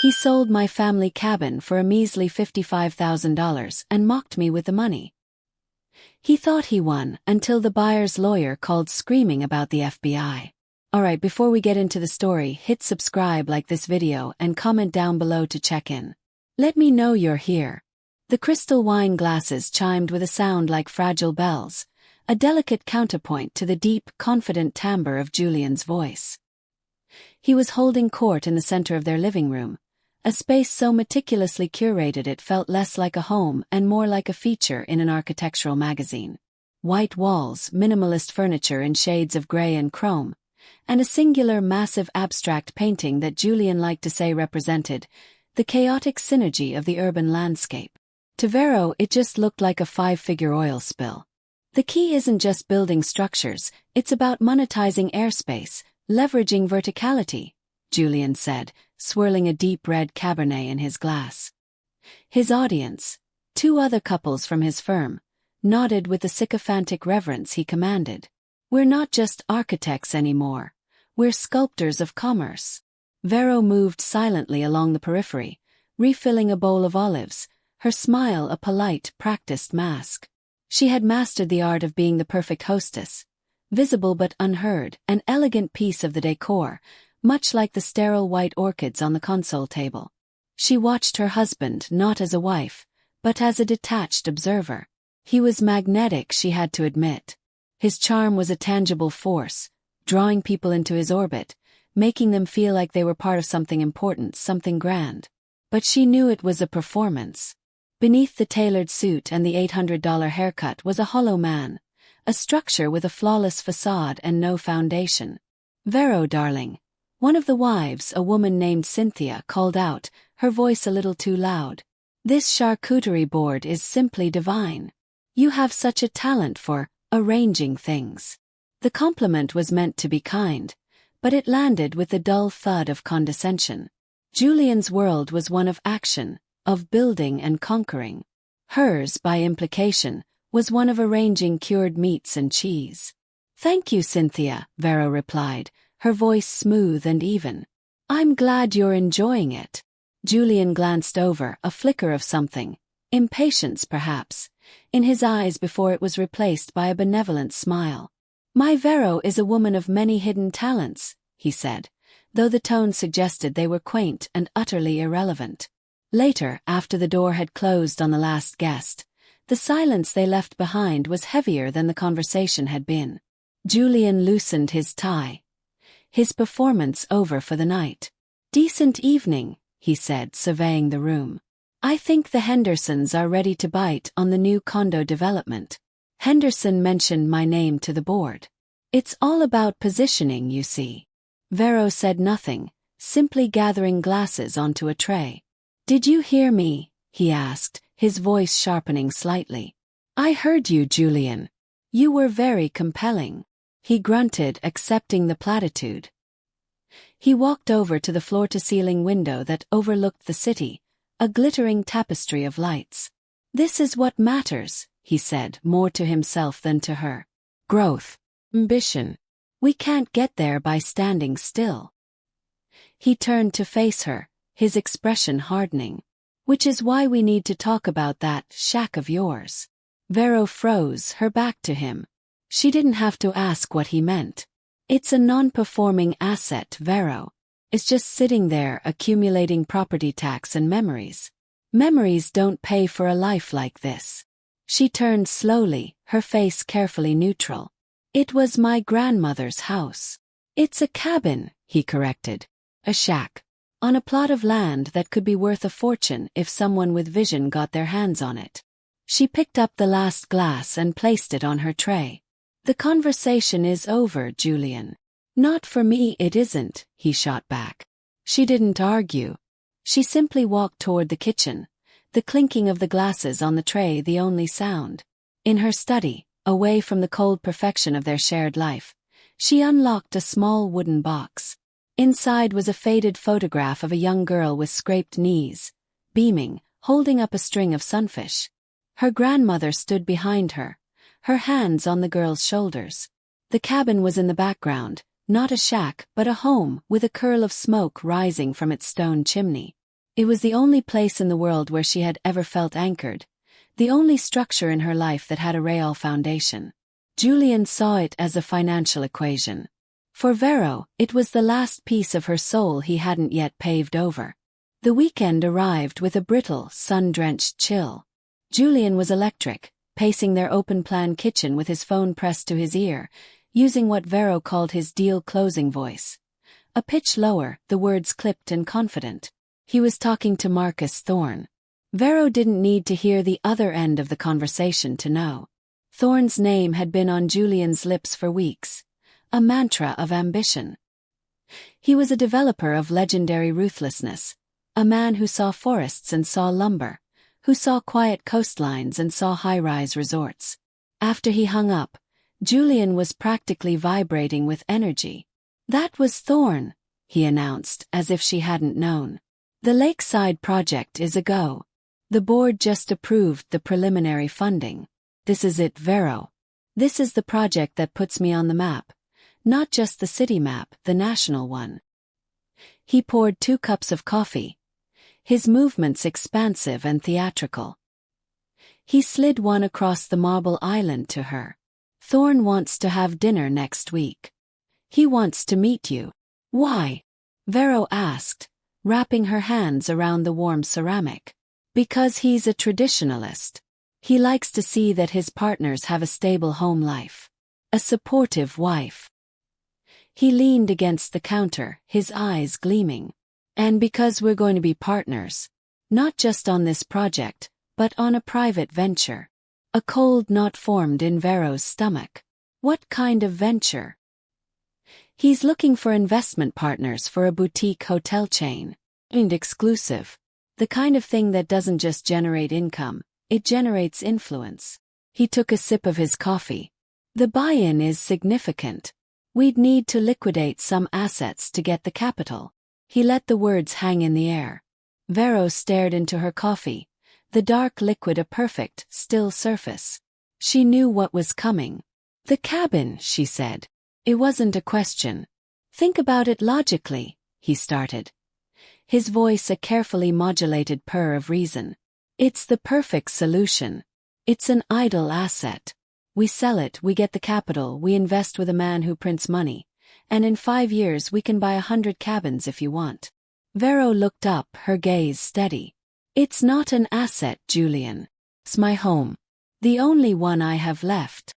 He sold my family cabin for a measly $55,000 and mocked me with the money. He thought he won until the buyer's lawyer called screaming about the FBI. Alright, before we get into the story, hit subscribe, like this video, and comment down below to check in. Let me know you're here. The crystal wine glasses chimed with a sound like fragile bells, a delicate counterpoint to the deep, confident timbre of Julian's voice. He was holding court in the center of their living room, a space so meticulously curated it felt less like a home and more like a feature in an architectural magazine. White walls, minimalist furniture in shades of gray and chrome, and a singular massive abstract painting that Julian liked to say represented the chaotic synergy of the urban landscape. To Vero, it just looked like a five-figure oil spill. The key isn't just building structures, it's about monetizing airspace, leveraging verticality, Julian said, swirling a deep red Cabernet in his glass. His audience, two other couples from his firm, nodded with the sycophantic reverence he commanded. We're not just architects anymore. We're sculptors of commerce. Vero moved silently along the periphery, refilling a bowl of olives, her smile a polite, practiced mask. She had mastered the art of being the perfect hostess, visible but unheard, an elegant piece of the decor, much like the sterile white orchids on the console table. She watched her husband not as a wife, but as a detached observer. He was magnetic, she had to admit. His charm was a tangible force, drawing people into his orbit, making them feel like they were part of something important, something grand. But she knew it was a performance. Beneath the tailored suit and the $800 haircut was a hollow man, a structure with a flawless facade and no foundation. Vero, darling. One of the wives, a woman named Cynthia, called out, her voice a little too loud. This charcuterie board is simply divine. You have such a talent for arranging things. The compliment was meant to be kind, but it landed with the dull thud of condescension. Julian's world was one of action, of building and conquering. Hers, by implication, was one of arranging cured meats and cheese. Thank you, Cynthia, Vero replied, her voice smooth and even. I'm glad you're enjoying it. Julian glanced over, a flicker of something, impatience perhaps, in his eyes before it was replaced by a benevolent smile. My Vero is a woman of many hidden talents, he said, though the tone suggested they were quaint and utterly irrelevant. Later, after the door had closed on the last guest, the silence they left behind was heavier than the conversation had been. Julian loosened his tie. His performance over for the night. Decent evening, he said, surveying the room. I think the Hendersons are ready to bite on the new condo development. Henderson mentioned my name to the board. It's all about positioning, you see. Vero said nothing, simply gathering glasses onto a tray. Did you hear me? He asked, his voice sharpening slightly. I heard you, Julian. You were very compelling. He grunted, accepting the platitude. He walked over to the floor-to-ceiling window that overlooked the city, a glittering tapestry of lights. This is what matters, he said, more to himself than to her. Growth. Ambition. We can't get there by standing still. He turned to face her, his expression hardening. Which is why we need to talk about that shack of yours. Vero froze, her back to him. She didn't have to ask what he meant. It's a non-performing asset, Vero. It's just sitting there accumulating property tax and memories. Memories don't pay for a life like this. She turned slowly, her face carefully neutral. It was my grandmother's house. It's a cabin, he corrected. A shack. On a plot of land that could be worth a fortune if someone with vision got their hands on it. She picked up the last glass and placed it on her tray. The conversation is over, Julian. Not for me it isn't, he shot back. She didn't argue. She simply walked toward the kitchen, the clinking of the glasses on the tray the only sound. In her study, away from the cold perfection of their shared life, she unlocked a small wooden box. Inside was a faded photograph of a young girl with scraped knees, beaming, holding up a string of sunfish. Her grandmother stood behind her, her hands on the girl's shoulders. The cabin was in the background, not a shack but a home with a curl of smoke rising from its stone chimney. It was the only place in the world where she had ever felt anchored, the only structure in her life that had a real foundation. Julian saw it as a financial equation. For Vero, it was the last piece of her soul he hadn't yet paved over. The weekend arrived with a brittle, sun-drenched chill. Julian was electric, pacing their open-plan kitchen with his phone pressed to his ear, using what Vero called his deal-closing voice. A pitch lower, the words clipped and confident. He was talking to Marcus Thorne. Vero didn't need to hear the other end of the conversation to know. Thorne's name had been on Julian's lips for weeks, a mantra of ambition. He was a developer of legendary ruthlessness, a man who saw forests and saw lumber, who saw quiet coastlines and saw high-rise resorts. After he hung up, Julian was practically vibrating with energy. "That was Thorne," he announced, as if she hadn't known. "The Lakeside project is a go. The board just approved the preliminary funding. This is it, Vero. This is the project that puts me on the map. Not just the city map, the national one." He poured 2 cups of coffee, his movements expansive and theatrical. He slid one across the marble island to her. "Thorne wants to have dinner next week. He wants to meet you." "Why?" Vero asked, wrapping her hands around the warm ceramic. "Because he's a traditionalist. He likes to see that his partners have a stable home life. A supportive wife." He leaned against the counter, his eyes gleaming. "And because we're going to be partners. Not just on this project, but on a private venture." A cold knot formed in Vero's stomach. What kind of venture? "He's looking for investment partners for a boutique hotel chain. And exclusive. The kind of thing that doesn't just generate income, it generates influence." He took a sip of his coffee. "The buy-in is significant. We'd need to liquidate some assets to get the capital." He let the words hang in the air. Vero stared into her coffee, the dark liquid a perfect, still surface. She knew what was coming. "The cabin," she said. It wasn't a question. "Think about it logically," he started, his voice a carefully modulated purr of reason. "It's the perfect solution. It's an idle asset. We sell it, we get the capital, we invest with a man who prints money, and in 5 years we can buy 100 cabins if you want." Vero looked up, her gaze steady. "It's not an asset, Julian. It's my home. The only one I have left."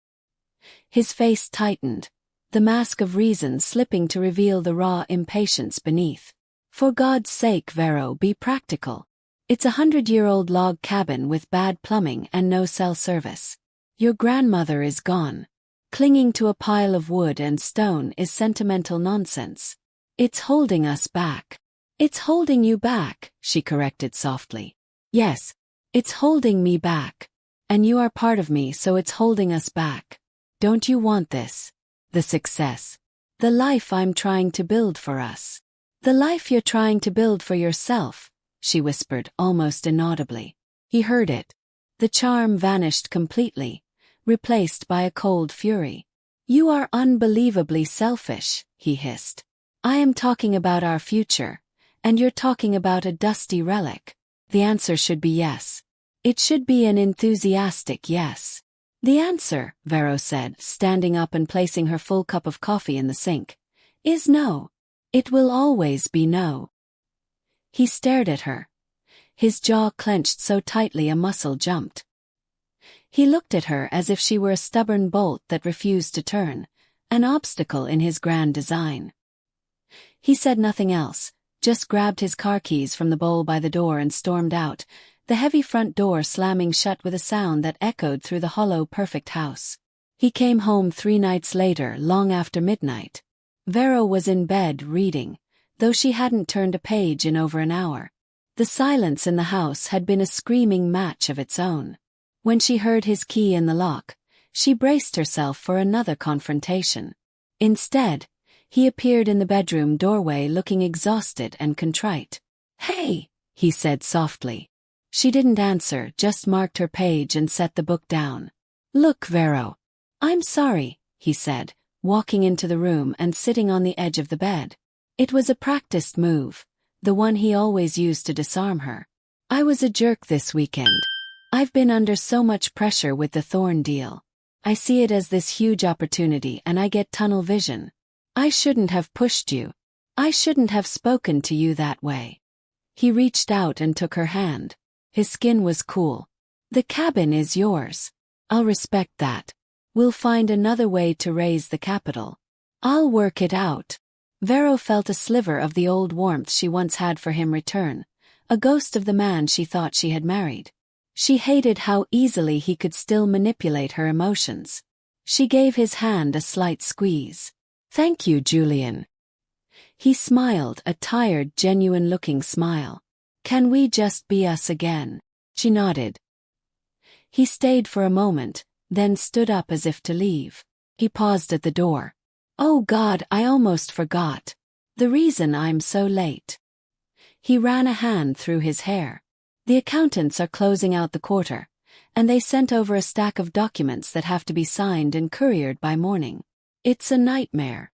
His face tightened, the mask of reason slipping to reveal the raw impatience beneath. "For God's sake, Vero, be practical. It's a 100-year-old log cabin with bad plumbing and no cell service. Your grandmother is gone. Clinging to a pile of wood and stone is sentimental nonsense. It's holding us back." "It's holding you back," she corrected softly. "Yes, it's holding me back. And you are part of me, so it's holding us back. Don't you want this? The success. The life I'm trying to build for us. The life you're trying to build for yourself," she whispered, almost inaudibly. He heard it. The charm vanished completely, replaced by a cold fury. "You are unbelievably selfish," he hissed. "I am talking about our future, and you're talking about a dusty relic." The answer should be yes. It should be an enthusiastic yes. "The answer," Vero said, standing up and placing her full cup of coffee in the sink, "is no. It will always be no." He stared at her, his jaw clenched so tightly a muscle jumped. He looked at her as if she were a stubborn bolt that refused to turn, an obstacle in his grand design. He said nothing else, just grabbed his car keys from the bowl by the door and stormed out, the heavy front door slamming shut with a sound that echoed through the hollow, perfect house. He came home 3 nights later, long after midnight. Vero was in bed reading, though she hadn't turned a page in over an hour. The silence in the house had been a screaming match of its own. When she heard his key in the lock, she braced herself for another confrontation. Instead, he appeared in the bedroom doorway looking exhausted and contrite. "Hey," he said softly. She didn't answer, just marked her page and set the book down. "Look, Vero. I'm sorry," he said, walking into the room and sitting on the edge of the bed. It was a practiced move, the one he always used to disarm her. I was a jerk this weekend. I've been under so much pressure with the Thorn deal. I see it as this huge opportunity and I get tunnel vision. I shouldn't have pushed you. I shouldn't have spoken to you that way. He reached out and took her hand. His skin was cool. The cabin is yours. I'll respect that. We'll find another way to raise the capital. I'll work it out. Vero felt a sliver of the old warmth she once had for him return, a ghost of the man she thought she had married. She hated how easily he could still manipulate her emotions. She gave his hand a slight squeeze. Thank you, Julian. He smiled, a tired, genuine-looking smile. Can we just be us again? She nodded. He stayed for a moment, then stood up as if to leave. He paused at the door. Oh God, I almost forgot. The reason I'm so late. He ran a hand through his hair. The accountants are closing out the quarter, and they sent over a stack of documents that have to be signed and couriered by morning. It's a nightmare.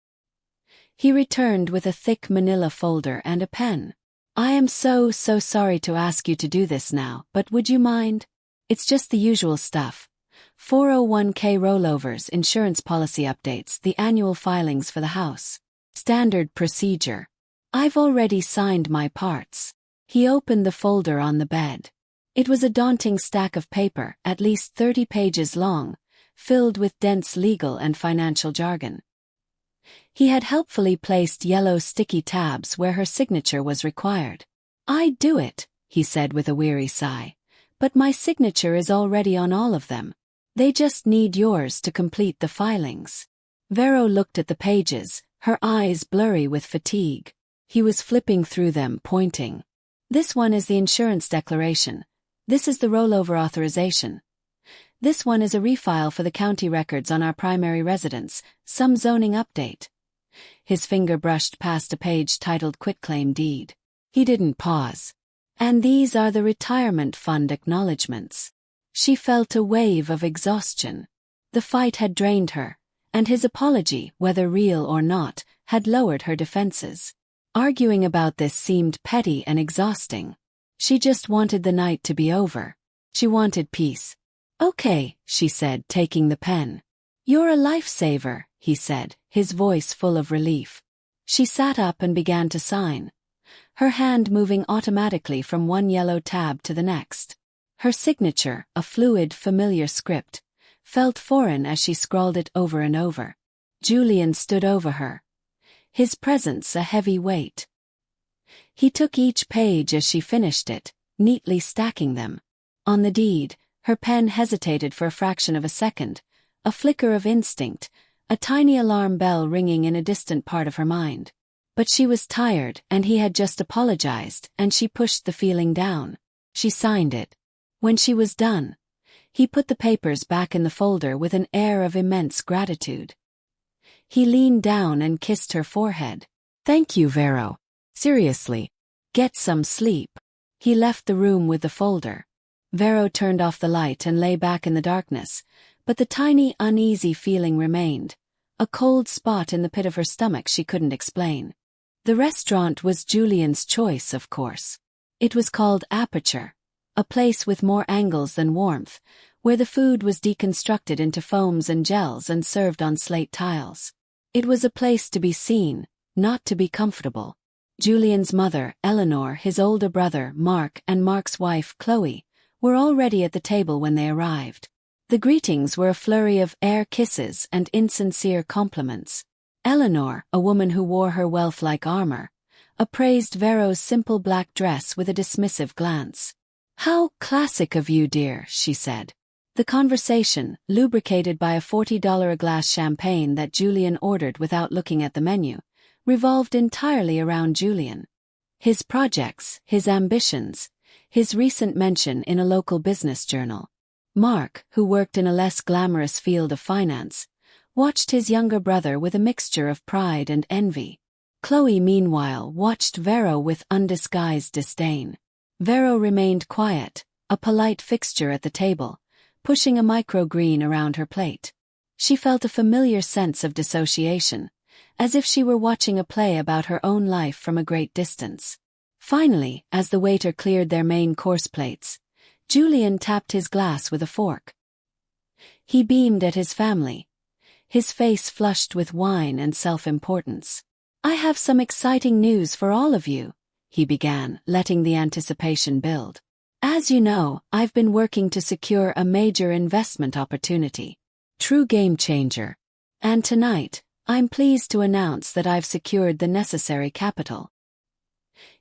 He returned with a thick manila folder and a pen. I am so sorry to ask you to do this now, but would you mind? It's just the usual stuff. 401k rollovers, insurance policy updates, the annual filings for the house. Standard procedure. I've already signed my parts. He opened the folder on the bed. It was a daunting stack of paper, at least 30 pages long, filled with dense legal and financial jargon. He had helpfully placed yellow sticky tabs where her signature was required. I'd do it, he said with a weary sigh. But my signature is already on all of them. They just need yours to complete the filings. Vero looked at the pages, her eyes blurry with fatigue. He was flipping through them, pointing. This one is the insurance declaration. This is the rollover authorization. This one is a refile for the county records on our primary residence, some zoning update. His finger brushed past a page titled Quitclaim Deed. He didn't pause. And these are the retirement fund acknowledgements. She felt a wave of exhaustion. The fight had drained her, and his apology, whether real or not, had lowered her defenses. Arguing about this seemed petty and exhausting. She just wanted the night to be over. She wanted peace. Okay, she said, taking the pen. You're a lifesaver, he said, his voice full of relief. She sat up and began to sign, her hand moving automatically from one yellow tab to the next. Her signature, a fluid, familiar script, felt foreign as she scrawled it over and over. Julian stood over her, his presence a heavy weight. He took each page as she finished it, neatly stacking them. On the deed, her pen hesitated for a fraction of a second, a flicker of instinct, a tiny alarm bell ringing in a distant part of her mind. But she was tired, and he had just apologized, and she pushed the feeling down. She signed it. When she was done, he put the papers back in the folder with an air of immense gratitude. He leaned down and kissed her forehead. Thank you, Vero. Seriously. Get some sleep. He left the room with the folder. Vero turned off the light and lay back in the darkness, but the tiny, uneasy feeling remained, a cold spot in the pit of her stomach she couldn't explain. The restaurant was Julian's choice, of course. It was called Aperture, a place with more angles than warmth, where the food was deconstructed into foams and gels and served on slate tiles. It was a place to be seen, not to be comfortable. Julian's mother, Eleanor, his older brother, Mark, and Mark's wife, Chloe, were already at the table when they arrived. The greetings were a flurry of air kisses and insincere compliments. Eleanor, a woman who wore her wealth like armor, appraised Vero's simple black dress with a dismissive glance. How classic of you, dear, she said. The conversation, lubricated by a $40 a glass champagne that Julian ordered without looking at the menu, revolved entirely around Julian. His projects, his ambitions, his recent mention in a local business journal. Mark, who worked in a less glamorous field of finance, watched his younger brother with a mixture of pride and envy. Chloe, meanwhile, watched Vero with undisguised disdain. Vero remained quiet, a polite fixture at the table, pushing a microgreen around her plate. She felt a familiar sense of dissociation, as if she were watching a play about her own life from a great distance. Finally, as the waiter cleared their main course plates, Julian tapped his glass with a fork. He beamed at his family, his face flushed with wine and self-importance. "I have some exciting news for all of you," he began, letting the anticipation build. "As you know, I've been working to secure a major investment opportunity. True game changer. And tonight, I'm pleased to announce that I've secured the necessary capital."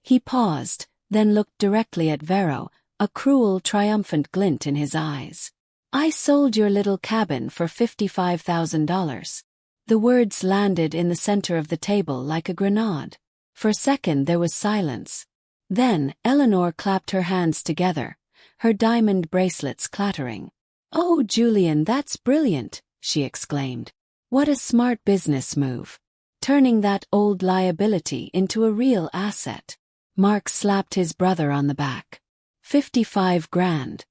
He paused, then looked directly at Vero, a cruel, triumphant glint in his eyes. "I sold your little cabin for $55,000. The words landed in the center of the table like a grenade. For a second there was silence. Then, Eleanor clapped her hands together, her diamond bracelets clattering. "Oh, Julian, that's brilliant," she exclaimed. "What a smart business move. Turning that old liability into a real asset." Mark slapped his brother on the back. 55 grand.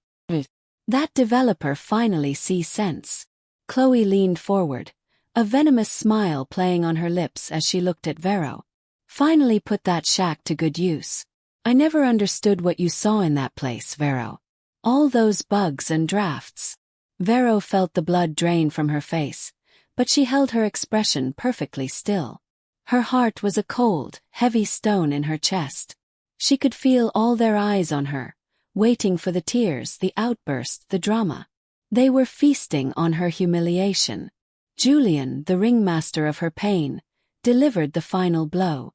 That developer finally sees sense. Chloe leaned forward, a venomous smile playing on her lips as she looked at Vero. "Finally put that shack to good use. I never understood what you saw in that place, Vero. All those bugs and drafts." Vero felt the blood drain from her face, but she held her expression perfectly still. Her heart was a cold, heavy stone in her chest. She could feel all their eyes on her, waiting for the tears, the outburst, the drama. They were feasting on her humiliation. Julian, the ringmaster of her pain, delivered the final blow.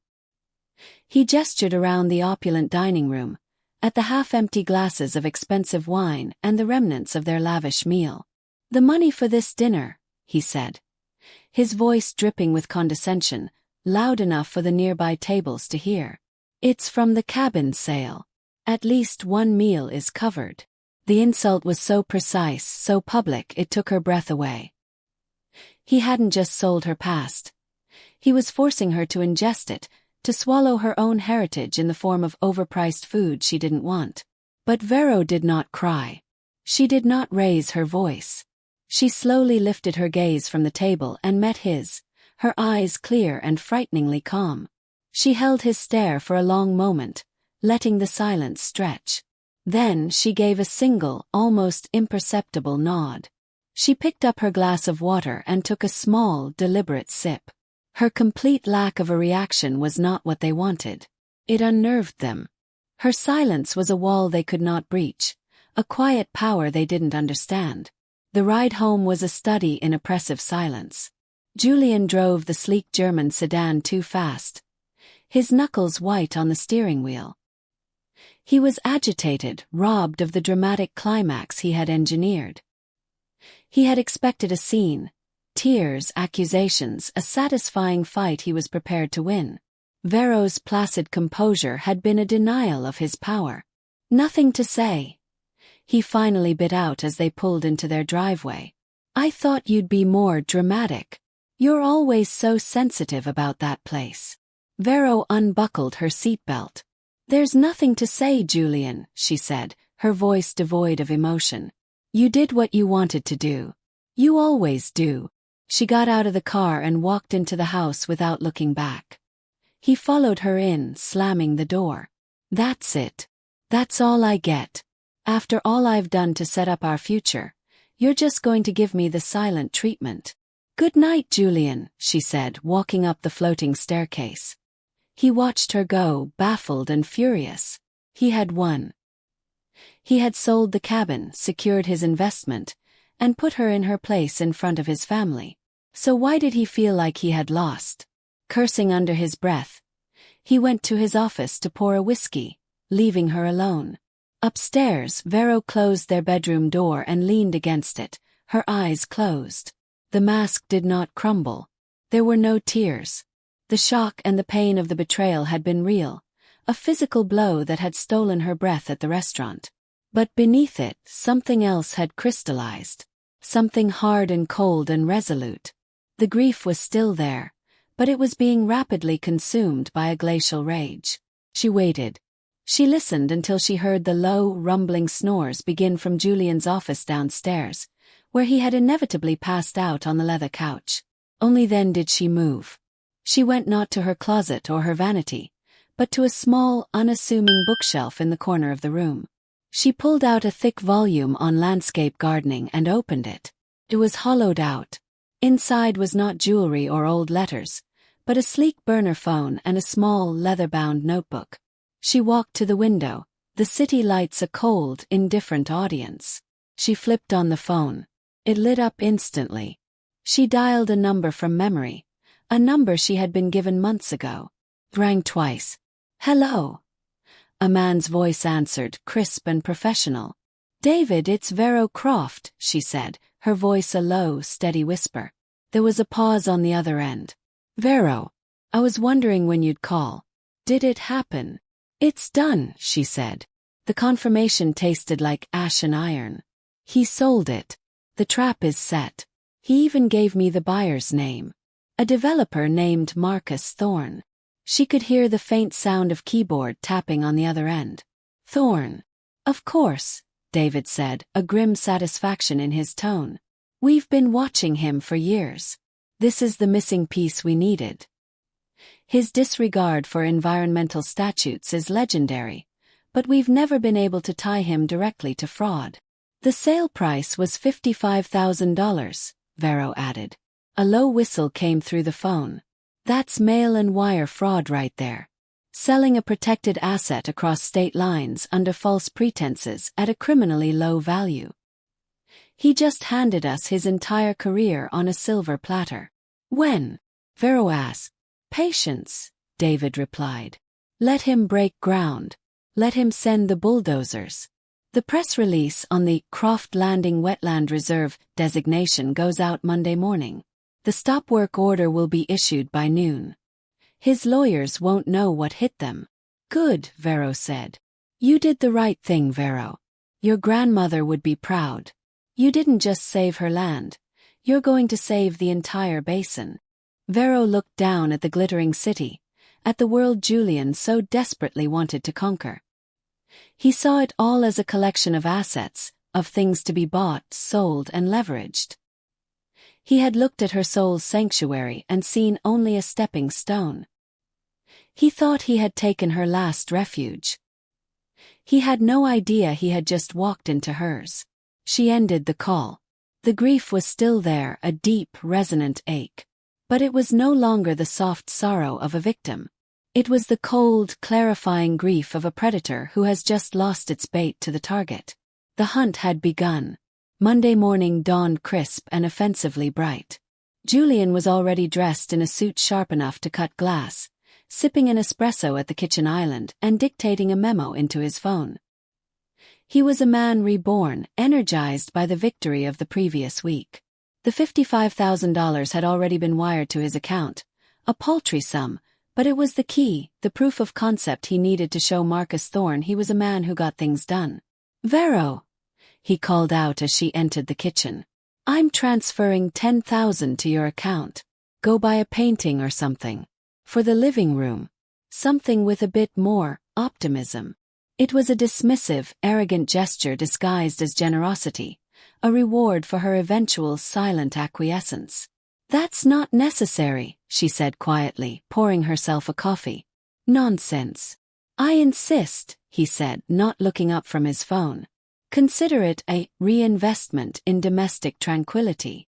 He gestured around the opulent dining room, at the half-empty glasses of expensive wine and the remnants of their lavish meal. "The money for this dinner," he said, his voice dripping with condescension, loud enough for the nearby tables to hear. "It's from the cabin sale. At least one meal is covered." The insult was so precise, so public, it took her breath away. He hadn't just sold her past. He was forcing her to ingest it, to swallow her own heritage in the form of overpriced food she didn't want. But Vero did not cry. She did not raise her voice. She slowly lifted her gaze from the table and met his, her eyes clear and frighteningly calm. She held his stare for a long moment, letting the silence stretch. Then she gave a single, almost imperceptible nod. She picked up her glass of water and took a small, deliberate sip. Her complete lack of a reaction was not what they wanted. It unnerved them. Her silence was a wall they could not breach, a quiet power they didn't understand. The ride home was a study in oppressive silence. Julian drove the sleek German sedan too fast, his knuckles white on the steering wheel. He was agitated, robbed of the dramatic climax he had engineered. He had expected a scene, tears, accusations, a satisfying fight he was prepared to win. Vero's placid composure had been a denial of his power. "Nothing to say," he finally bit out as they pulled into their driveway. "I thought you'd be more dramatic. You're always so sensitive about that place." Vero unbuckled her seatbelt. "There's nothing to say, Julian," she said, her voice devoid of emotion. "You did what you wanted to do. You always do." She got out of the car and walked into the house without looking back. He followed her in, slamming the door. "That's it. That's all I get. After all I've done to set up our future, you're just going to give me the silent treatment." "Good night, Julian," she said, walking up the floating staircase. He watched her go, baffled and furious. He had won. He had sold the cabin, secured his investment, and put her in her place in front of his family. So why did he feel like he had lost? Cursing under his breath, he went to his office to pour a whiskey, leaving her alone. Upstairs, Vero closed their bedroom door and leaned against it, her eyes closed. The mask did not crumble. There were no tears. The shock and the pain of the betrayal had been real, a physical blow that had stolen her breath at the restaurant. But beneath it, something else had crystallized. Something hard and cold and resolute. The grief was still there, but it was being rapidly consumed by a glacial rage. She waited. She listened until she heard the low, rumbling snores begin from Julian's office downstairs, where he had inevitably passed out on the leather couch. Only then did she move. She went not to her closet or her vanity, but to a small, unassuming bookshelf in the corner of the room. She pulled out a thick volume on landscape gardening and opened it. It was hollowed out. Inside was not jewelry or old letters, but a sleek burner phone and a small, leather-bound notebook. She walked to the window, the city lights a cold, indifferent audience. She flipped on the phone. It lit up instantly. She dialed a number from memory, a number she had been given months ago. It rang twice. "Hello." A man's voice answered, crisp and professional. "David, it's Vero Croft," she said, her voice a low, steady whisper. There was a pause on the other end. "Vero, I was wondering when you'd call. Did it happen?" "It's done," she said. The confirmation tasted like ash and iron. "He sold it. The trap is set. He even gave me the buyer's name. A developer named Marcus Thorne." She could hear the faint sound of keyboard tapping on the other end. "Thorne. Of course," David said, a grim satisfaction in his tone. "We've been watching him for years. This is the missing piece we needed." His disregard for environmental statutes is legendary, but we've never been able to tie him directly to fraud. The sale price was $55,000, Vero added. A low whistle came through the phone. "That's mail and wire fraud right there. Selling a protected asset across state lines under false pretenses at a criminally low value. He just handed us his entire career on a silver platter." "When?" Vero asked. "Patience," David replied. "Let him break ground. Let him send the bulldozers. The press release on the Croft Landing Wetland Reserve designation goes out Monday morning. The stop work order will be issued by noon. His lawyers won't know what hit them." "Good," Vero said. "You did the right thing, Vero. Your grandmother would be proud. You didn't just save her land. You're going to save the entire basin." Vero looked down at the glittering city, at the world Julian so desperately wanted to conquer. He saw it all as a collection of assets, of things to be bought, sold, and leveraged. He had looked at her soul's sanctuary and seen only a stepping stone. He thought he had taken her last refuge. He had no idea he had just walked into hers. She ended the call. The grief was still there, a deep, resonant ache. But it was no longer the soft sorrow of a victim. It was the cold, clarifying grief of a predator who has just lost its bait to the target. The hunt had begun. Monday morning dawned crisp and offensively bright. Julian was already dressed in a suit sharp enough to cut glass, sipping an espresso at the kitchen island and dictating a memo into his phone. He was a man reborn, energized by the victory of the previous week. The $55,000 had already been wired to his account, a paltry sum, but it was the key, the proof of concept he needed to show Marcus Thorne he was a man who got things done. "Vero," he called out as she entered the kitchen. "I'm transferring $10,000 to your account. Go buy a painting or something. For the living room. Something with a bit more optimism." It was a dismissive, arrogant gesture disguised as generosity, a reward for her eventual silent acquiescence. "That's not necessary," she said quietly, pouring herself a coffee. "Nonsense." "I insist," he said, not looking up from his phone. "Consider it a reinvestment in domestic tranquility."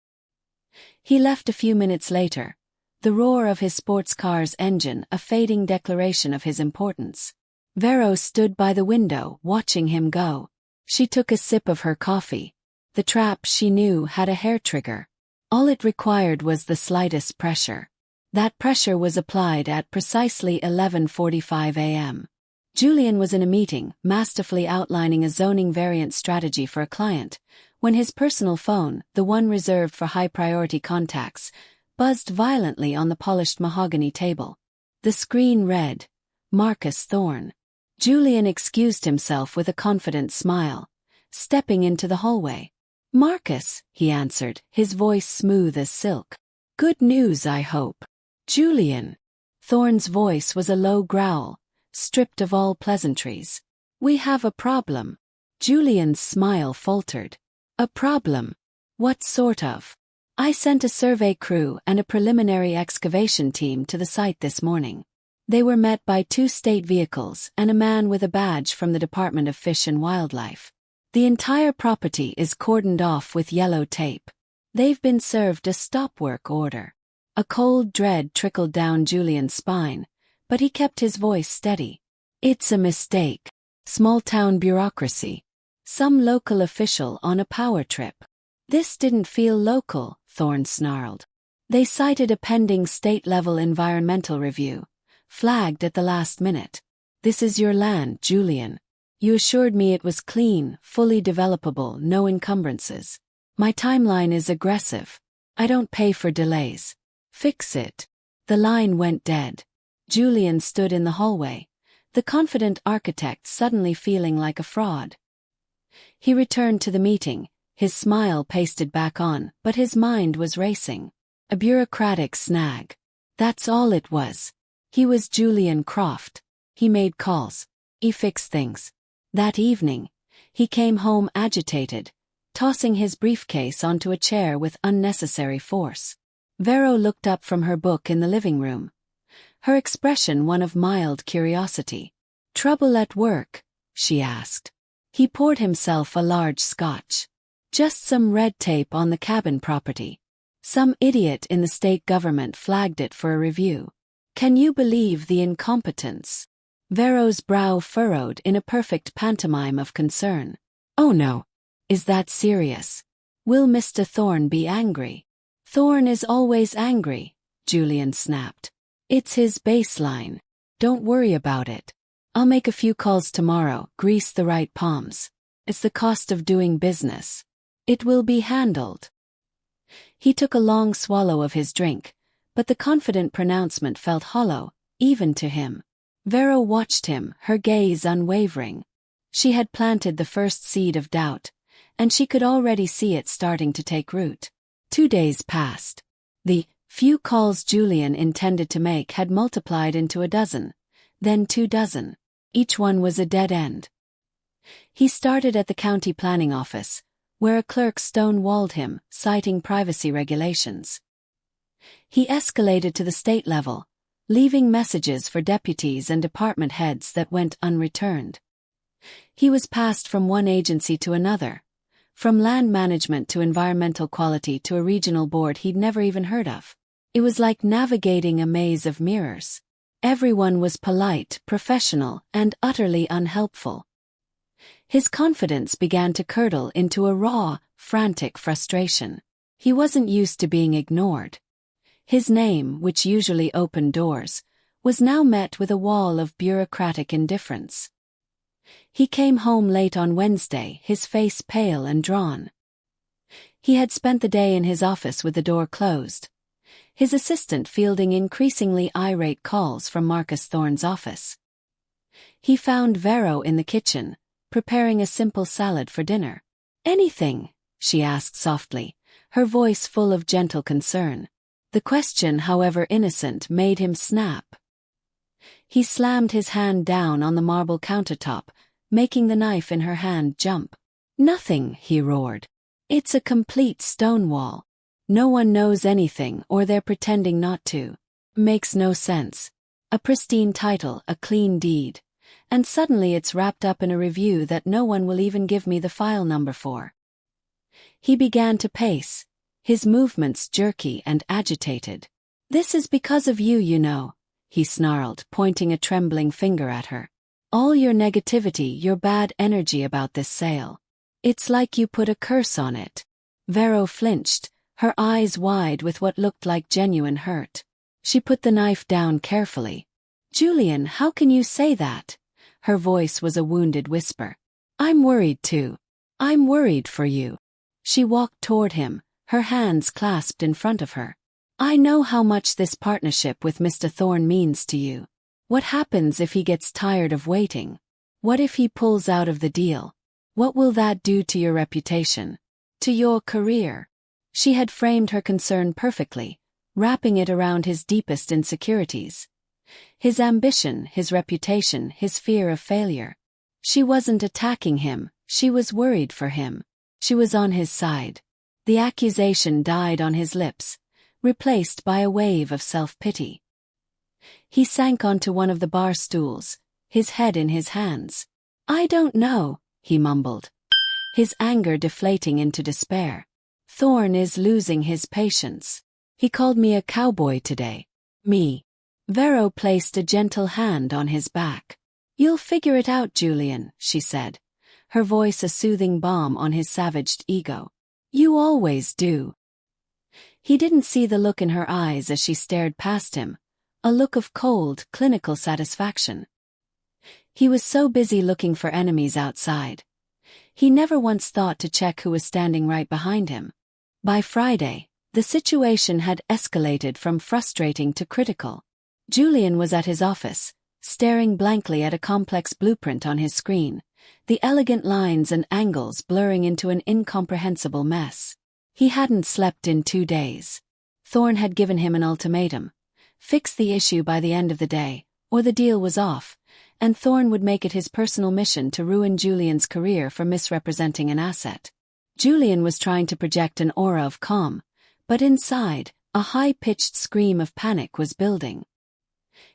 He left a few minutes later, the roar of his sports car's engine a fading declaration of his importance. Vero stood by the window, watching him go. She took a sip of her coffee. The trap, she knew, had a hair trigger. All it required was the slightest pressure. That pressure was applied at precisely 11:45 a.m. Julian was in a meeting, masterfully outlining a zoning variant strategy for a client, when his personal phone, the one reserved for high-priority contacts, buzzed violently on the polished mahogany table. The screen read, "Marcus Thorne." Julian excused himself with a confident smile, stepping into the hallway. "Marcus," he answered, his voice smooth as silk. "Good news, I hope." "Julian." Thorne's voice was a low growl, stripped of all pleasantries. "We have a problem." Julian's smile faltered. "A problem? What sort of?" "I sent a survey crew and a preliminary excavation team to the site this morning. They were met by 2 state vehicles and a man with a badge from the Department of Fish and Wildlife. The entire property is cordoned off with yellow tape. They've been served a stop work order. A cold dread trickled down Julian's spine, but he kept his voice steady. It's a mistake. Small-town bureaucracy. Some local official on a power trip. This didn't feel local, Thorne snarled. They cited a pending state-level environmental review, flagged at the last minute. This is your land, Julian. You assured me it was clean, fully developable, no encumbrances. My timeline is aggressive. I don't pay for delays. Fix it. The line went dead. Julian stood in the hallway, the confident architect suddenly feeling like a fraud. He returned to the meeting, his smile pasted back on, but his mind was racing. A bureaucratic snag. That's all it was. He was Julian Croft. He made calls. He fixed things. That evening, he came home agitated, tossing his briefcase onto a chair with unnecessary force. Vero looked up from her book in the living room, her expression one of mild curiosity. Trouble at work? She asked. He poured himself a large scotch. Just some red tape on the cabin property. Some idiot in the state government flagged it for a review. Can you believe the incompetence? Vero's brow furrowed in a perfect pantomime of concern. Oh no. Is that serious? Will Mr. Thorne be angry? Thorne is always angry, Julian snapped. It's his baseline. Don't worry about it. I'll make a few calls tomorrow, grease the right palms. It's the cost of doing business. It will be handled. He took a long swallow of his drink, but the confident pronouncement felt hollow, even to him. Vero watched him, her gaze unwavering. She had planted the first seed of doubt, and she could already see it starting to take root. 2 days passed. The few calls Julian intended to make had multiplied into a dozen, then 2 dozen. Each one was a dead end. He started at the county planning office, where a clerk stonewalled him, citing privacy regulations. He escalated to the state level, leaving messages for deputies and department heads that went unreturned. He was passed from one agency to another, from land management to environmental quality to a regional board he'd never even heard of. It was like navigating a maze of mirrors. Everyone was polite, professional, and utterly unhelpful. His confidence began to curdle into a raw, frantic frustration. He wasn't used to being ignored. His name, which usually opened doors, was now met with a wall of bureaucratic indifference. He came home late on Wednesday, his face pale and drawn. He had spent the day in his office with the door closed, his assistant fielding increasingly irate calls from Marcus Thorne's office. He found Vero in the kitchen, preparing a simple salad for dinner. "Anything?" she asked softly, her voice full of gentle concern. The question, however innocent, made him snap. He slammed his hand down on the marble countertop, making the knife in her hand jump. "Nothing," he roared. "It's a complete stonewall. No one knows anything, or they're pretending not to. Makes no sense. A pristine title, a clean deed. And suddenly it's wrapped up in a review that no one will even give me the file number for." He began to pace, his movements jerky and agitated. "This is because of you, you know," he snarled, pointing a trembling finger at her. "All your negativity, your bad energy about this sale. It's like you put a curse on it." Vero flinched, her eyes wide with what looked like genuine hurt. She put the knife down carefully. "Julian, how can you say that?" Her voice was a wounded whisper. "I'm worried too. I'm worried for you." She walked toward him, her hands clasped in front of her. "I know how much this partnership with Mr. Thorne means to you. What happens if he gets tired of waiting? What if he pulls out of the deal? What will that do to your reputation? To your career?" She had framed her concern perfectly, wrapping it around his deepest insecurities. His ambition, his reputation, his fear of failure. She wasn't attacking him, she was worried for him. She was on his side. The accusation died on his lips, replaced by a wave of self-pity. He sank onto one of the bar stools, his head in his hands. "I don't know," he mumbled, his anger deflating into despair. "Thorn is losing his patience. He called me a cowboy today." "Me." Vero placed a gentle hand on his back. "You'll figure it out, Julian," she said, her voice a soothing balm on his savaged ego. "You always do." He didn't see the look in her eyes as she stared past him, a look of cold, clinical satisfaction. He was so busy looking for enemies outside. He never once thought to check who was standing right behind him. By Friday, the situation had escalated from frustrating to critical. Julian was at his office, staring blankly at a complex blueprint on his screen, the elegant lines and angles blurring into an incomprehensible mess. He hadn't slept in 2 days. Thorn had given him an ultimatum: fix the issue by the end of the day, or the deal was off, and Thorn would make it his personal mission to ruin Julian's career for misrepresenting an asset. Julian was trying to project an aura of calm, but inside, a high-pitched scream of panic was building.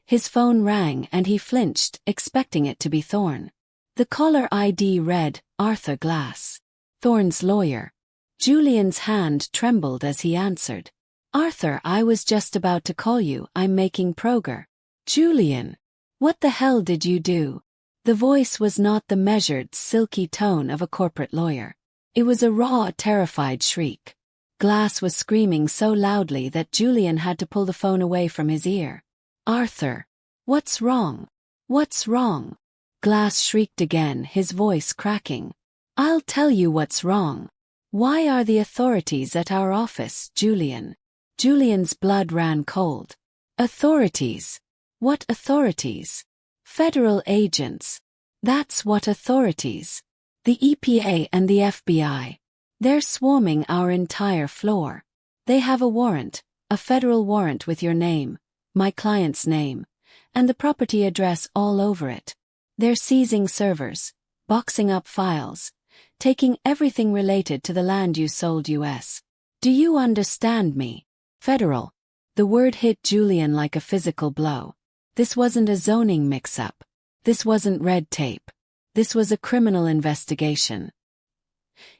His phone rang and he flinched, expecting it to be Thorn. The caller ID read, "Arthur Glass, Thorn's lawyer." Julian's hand trembled as he answered. "Arthur, I was just about to call you. I'm making progress." "Julian, what the hell did you do?" The voice was not the measured, silky tone of a corporate lawyer. It was a raw, terrified shriek. Glass was screaming so loudly that Julian had to pull the phone away from his ear. "Arthur, what's wrong? What's wrong?" Glass shrieked again, his voice cracking. "I'll tell you what's wrong. Why are the authorities at our office, Julian?" Julian's blood ran cold. "Authorities? What authorities?" "Federal agents. That's what authorities. The EPA and the FBI. They're swarming our entire floor. They have a warrant, a federal warrant with your name, my client's name, and the property address all over it. They're seizing servers, boxing up files, taking everything related to the land you sold US. Do you understand me? Federal." The word hit Julian like a physical blow. This wasn't a zoning mix-up. This wasn't red tape. This was a criminal investigation.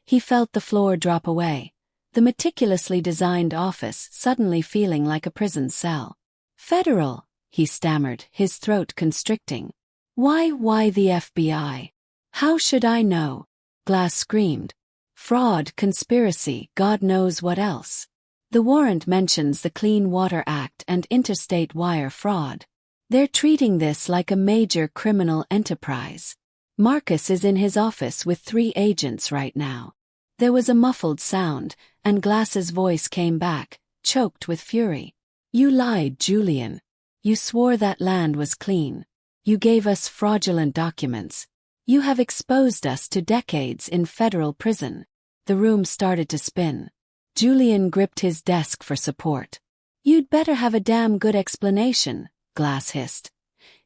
He felt the floor drop away, the meticulously designed office suddenly feeling like a prison cell. "Federal," he stammered, his throat constricting. Why the FBI? How should I know?" Glass screamed. "Fraud, conspiracy, God knows what else. The warrant mentions the Clean Water Act and interstate wire fraud. They're treating this like a major criminal enterprise. Marcus is in his office with 3 agents right now." There was a muffled sound, and Glass's voice came back, choked with fury. "You lied, Julian. You swore that land was clean. You gave us fraudulent documents. You have exposed us to decades in federal prison." The room started to spin. Julian gripped his desk for support. "You'd better have a damn good explanation," Glass hissed,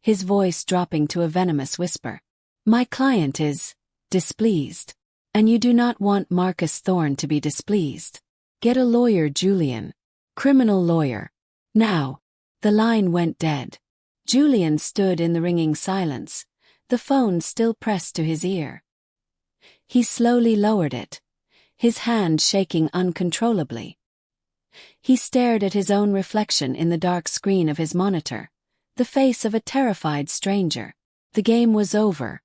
his voice dropping to a venomous whisper. "My client is displeased. And you do not want Marcus Thorn to be displeased. Get a lawyer, Julian. Criminal lawyer. Now." The line went dead. Julian stood in the ringing silence, the phone still pressed to his ear. He slowly lowered it, his hand shaking uncontrollably. He stared at his own reflection in the dark screen of his monitor, the face of a terrified stranger. The game was over.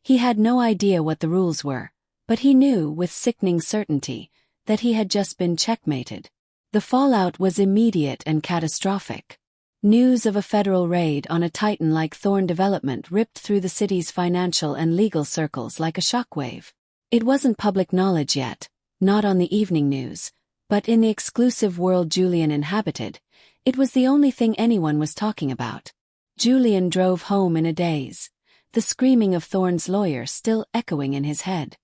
He had no idea what the rules were, but he knew with sickening certainty that he had just been checkmated. The fallout was immediate and catastrophic. News of a federal raid on a titan like Thorn development ripped through the city's financial and legal circles like a shockwave. It wasn't public knowledge yet, not on the evening news, but in the exclusive world Julian inhabited, it was the only thing anyone was talking about. Julian drove home in a daze, the screaming of Thorn's lawyer still echoing in his head.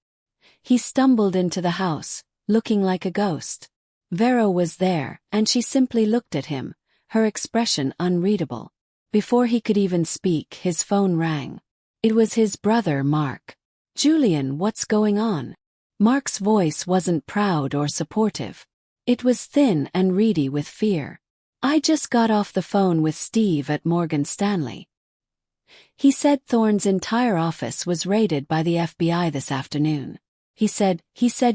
He stumbled into the house, looking like a ghost. Vero was there, and she simply looked at him, her expression unreadable. Before he could even speak, his phone rang. It was his brother, Mark. "Julian, what's going on?" Mark's voice wasn't proud or supportive. It was thin and reedy with fear. I just got off the phone with Steve at Morgan Stanley. He said Thorne's entire office was raided by the FBI this afternoon. He said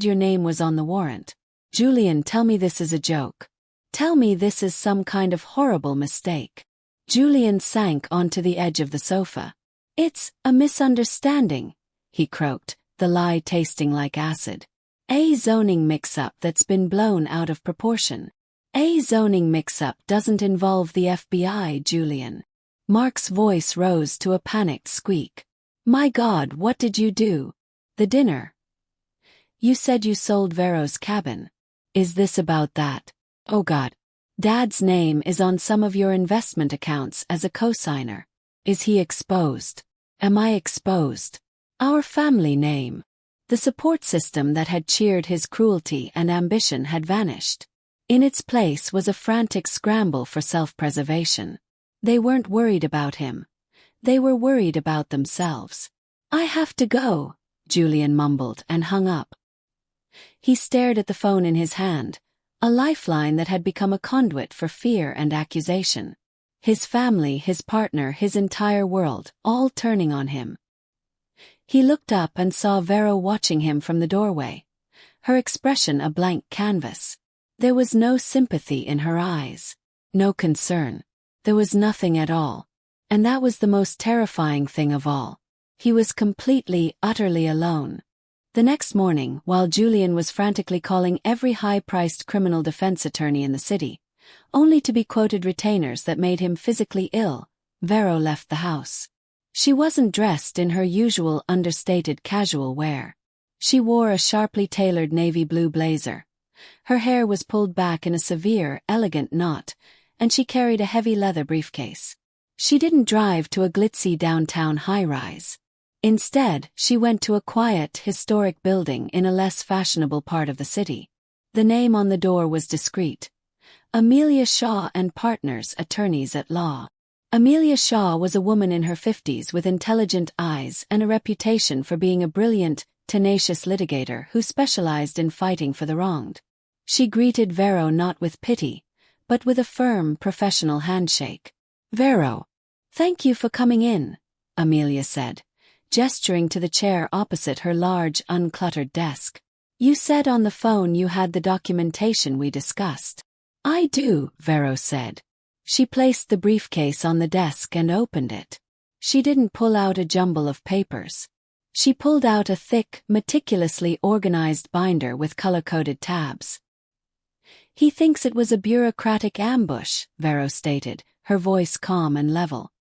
your name was on the warrant. Julian, tell me this is a joke. Tell me this is some kind of horrible mistake. Julian sank onto the edge of the sofa. It's a misunderstanding, he croaked, the lie tasting like acid. A zoning mix-up that's been blown out of proportion. A zoning mix-up doesn't involve the FBI, Julian. Mark's voice rose to a panicked squeak. My God, what did you do? The dinner. You said you sold Vero's cabin. Is this about that? Oh God. Dad's name is on some of your investment accounts as a cosigner. Is he exposed? Am I exposed? Our family name. The support system that had cheered his cruelty and ambition had vanished. In its place was a frantic scramble for self-preservation. They weren't worried about him. They were worried about themselves. I have to go, Julian mumbled and hung up. He stared at the phone in his hand, a lifeline that had become a conduit for fear and accusation. His family, his partner, his entire world, all turning on him. He looked up and saw Vero watching him from the doorway, her expression a blank canvas. There was no sympathy in her eyes, no concern. There was nothing at all. And that was the most terrifying thing of all. He was completely, utterly alone. The next morning, while Julian was frantically calling every high-priced criminal defense attorney in the city, only to be quoted retainers that made him physically ill, Vero left the house. She wasn't dressed in her usual understated casual wear. She wore a sharply tailored navy blue blazer. Her hair was pulled back in a severe, elegant knot, and she carried a heavy leather briefcase. She didn't drive to a glitzy downtown high-rise. Instead, she went to a quiet, historic building in a less fashionable part of the city. The name on the door was discreet. Amelia Shaw and Partners, Attorneys at Law. Amelia Shaw was a woman in her 50s with intelligent eyes and a reputation for being a brilliant, tenacious litigator who specialized in fighting for the wronged. She greeted Vero not with pity, but with a firm, professional handshake. Vero. Thank you for coming in, Amelia said, gesturing to the chair opposite her large, uncluttered desk. You said on the phone you had the documentation we discussed. I do, Vero said. She placed the briefcase on the desk and opened it. She didn't pull out a jumble of papers. She pulled out a thick, meticulously organized binder with color-coded tabs. He thinks it was a bureaucratic ambush, Vero stated, her voice calm and level.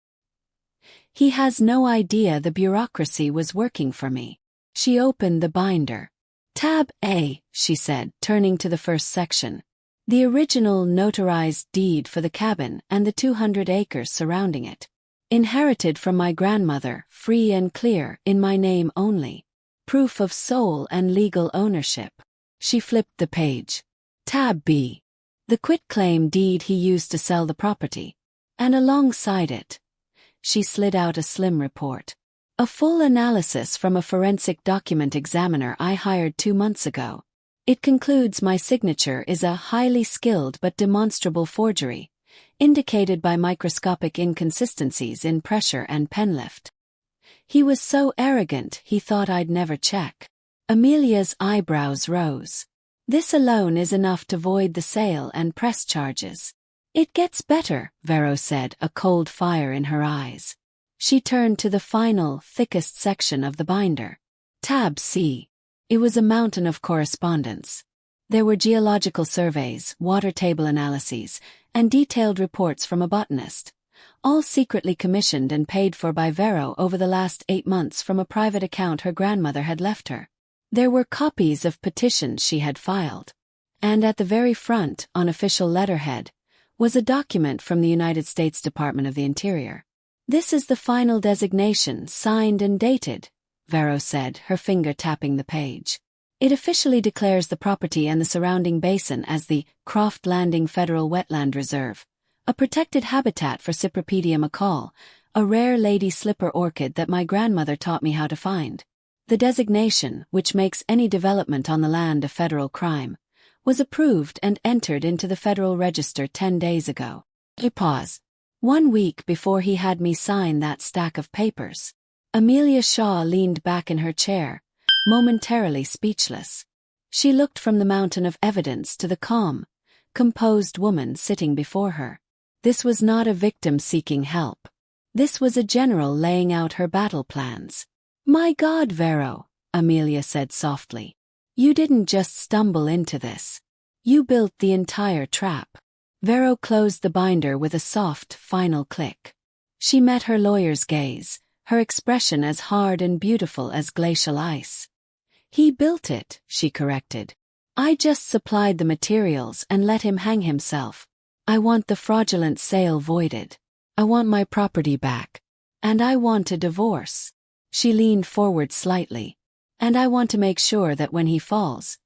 He has no idea the bureaucracy was working for me. She opened the binder. Tab A, she said, turning to the first section. The original notarized deed for the cabin and the 200 acres surrounding it. Inherited from my grandmother, free and clear, in my name only. Proof of sole and legal ownership. She flipped the page. Tab B. The quitclaim deed he used to sell the property. And alongside it, she slid out a slim report. A full analysis from a forensic document examiner I hired 2 months ago. It concludes my signature is a highly skilled but demonstrable forgery, indicated by microscopic inconsistencies in pressure and pen lift. He was so arrogant he thought I'd never check. Amelia's eyebrows rose. This alone is enough to void the sale and press charges. It gets better, Vero said, a cold fire in her eyes. She turned to the final, thickest section of the binder. Tab C. It was a mountain of correspondence. There were geological surveys, water table analyses, and detailed reports from a botanist, all secretly commissioned and paid for by Vero over the last 8 months from a private account her grandmother had left her. There were copies of petitions she had filed. And at the very front, on official letterhead, was a document from the United States Department of the Interior. This is the final designation, signed and dated, Vero said, her finger tapping the page. It officially declares the property and the surrounding basin as the Croft Landing Federal Wetland Reserve, a protected habitat for Cypripedium macaw, a rare lady slipper orchid that my grandmother taught me how to find. The designation, which makes any development on the land a federal crime, was approved and entered into the Federal Register 10 days ago. Pause. 1 week before he had me sign that stack of papers. Amelia Shaw leaned back in her chair, momentarily speechless. She looked from the mountain of evidence to the calm, composed woman sitting before her. This was not a victim seeking help. This was a general laying out her battle plans. "My God, Vero," Amelia said softly. "You didn't just stumble into this. You built the entire trap." Vero closed the binder with a soft, final click. She met her lawyer's gaze, her expression as hard and beautiful as glacial ice. "He built it," she corrected. "I just supplied the materials and let him hang himself. I want the fraudulent sale voided. I want my property back. And I want a divorce." She leaned forward slightly. "And I want to make sure that when he falls,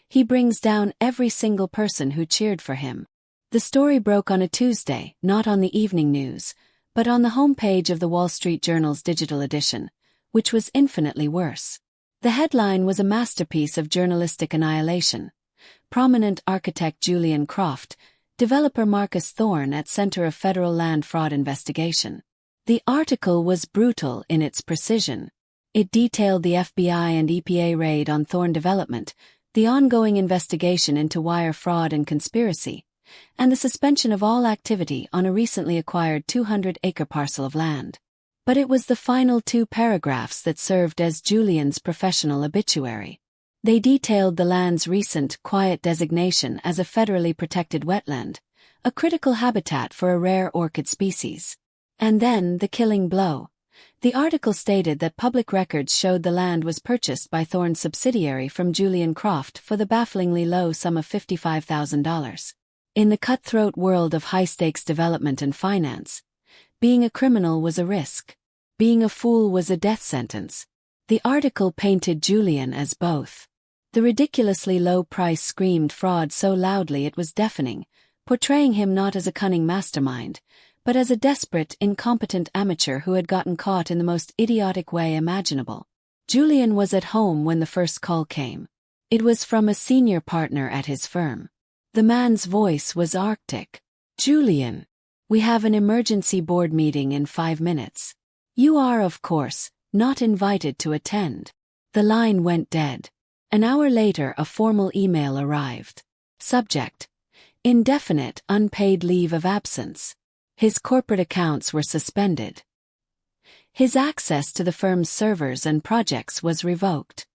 he brings down every single person who cheered for him." The story broke on a Tuesday, not on the evening news, but on the homepage of the Wall Street Journal's digital edition, which was infinitely worse. The headline was a masterpiece of journalistic annihilation. Prominent architect Julian Croft, developer Marcus Thorne at Center of Federal Land Fraud Investigation. The article was brutal in its precision. It detailed the FBI and EPA raid on Thorne Development, the ongoing investigation into wire fraud and conspiracy, and the suspension of all activity on a recently acquired 200-acre parcel of land. But it was the final 2 paragraphs that served as Julian's professional obituary. They detailed the land's recent quiet designation as a federally protected wetland, a critical habitat for a rare orchid species. And then the killing blow. The article stated that public records showed the land was purchased by Thorne's subsidiary from Julian Croft for the bafflingly low sum of $55,000. In the cutthroat world of high-stakes development and finance, being a criminal was a risk. Being a fool was a death sentence. The article painted Julian as both. The ridiculously low price screamed fraud so loudly it was deafening, portraying him not as a cunning mastermind, but as a desperate, incompetent amateur who had gotten caught in the most idiotic way imaginable. Julian was at home when the first call came. It was from a senior partner at his firm. The man's voice was arctic. "Julian, we have an emergency board meeting in 5 minutes. You are, of course, not invited to attend." The line went dead. An hour later, a formal email arrived. Subject: indefinite unpaid leave of absence. His corporate accounts were suspended. His access to the firm's servers and projects was revoked.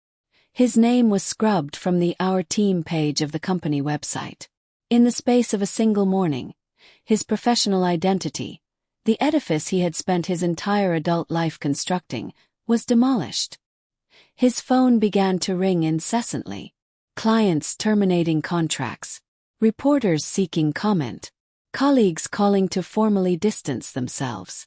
His name was scrubbed from the Our Team page of the company website. In the space of a single morning, his professional identity, the edifice he had spent his entire adult life constructing, was demolished. His phone began to ring incessantly. Clients terminating contracts. Reporters seeking comment. Colleagues calling to formally distance themselves.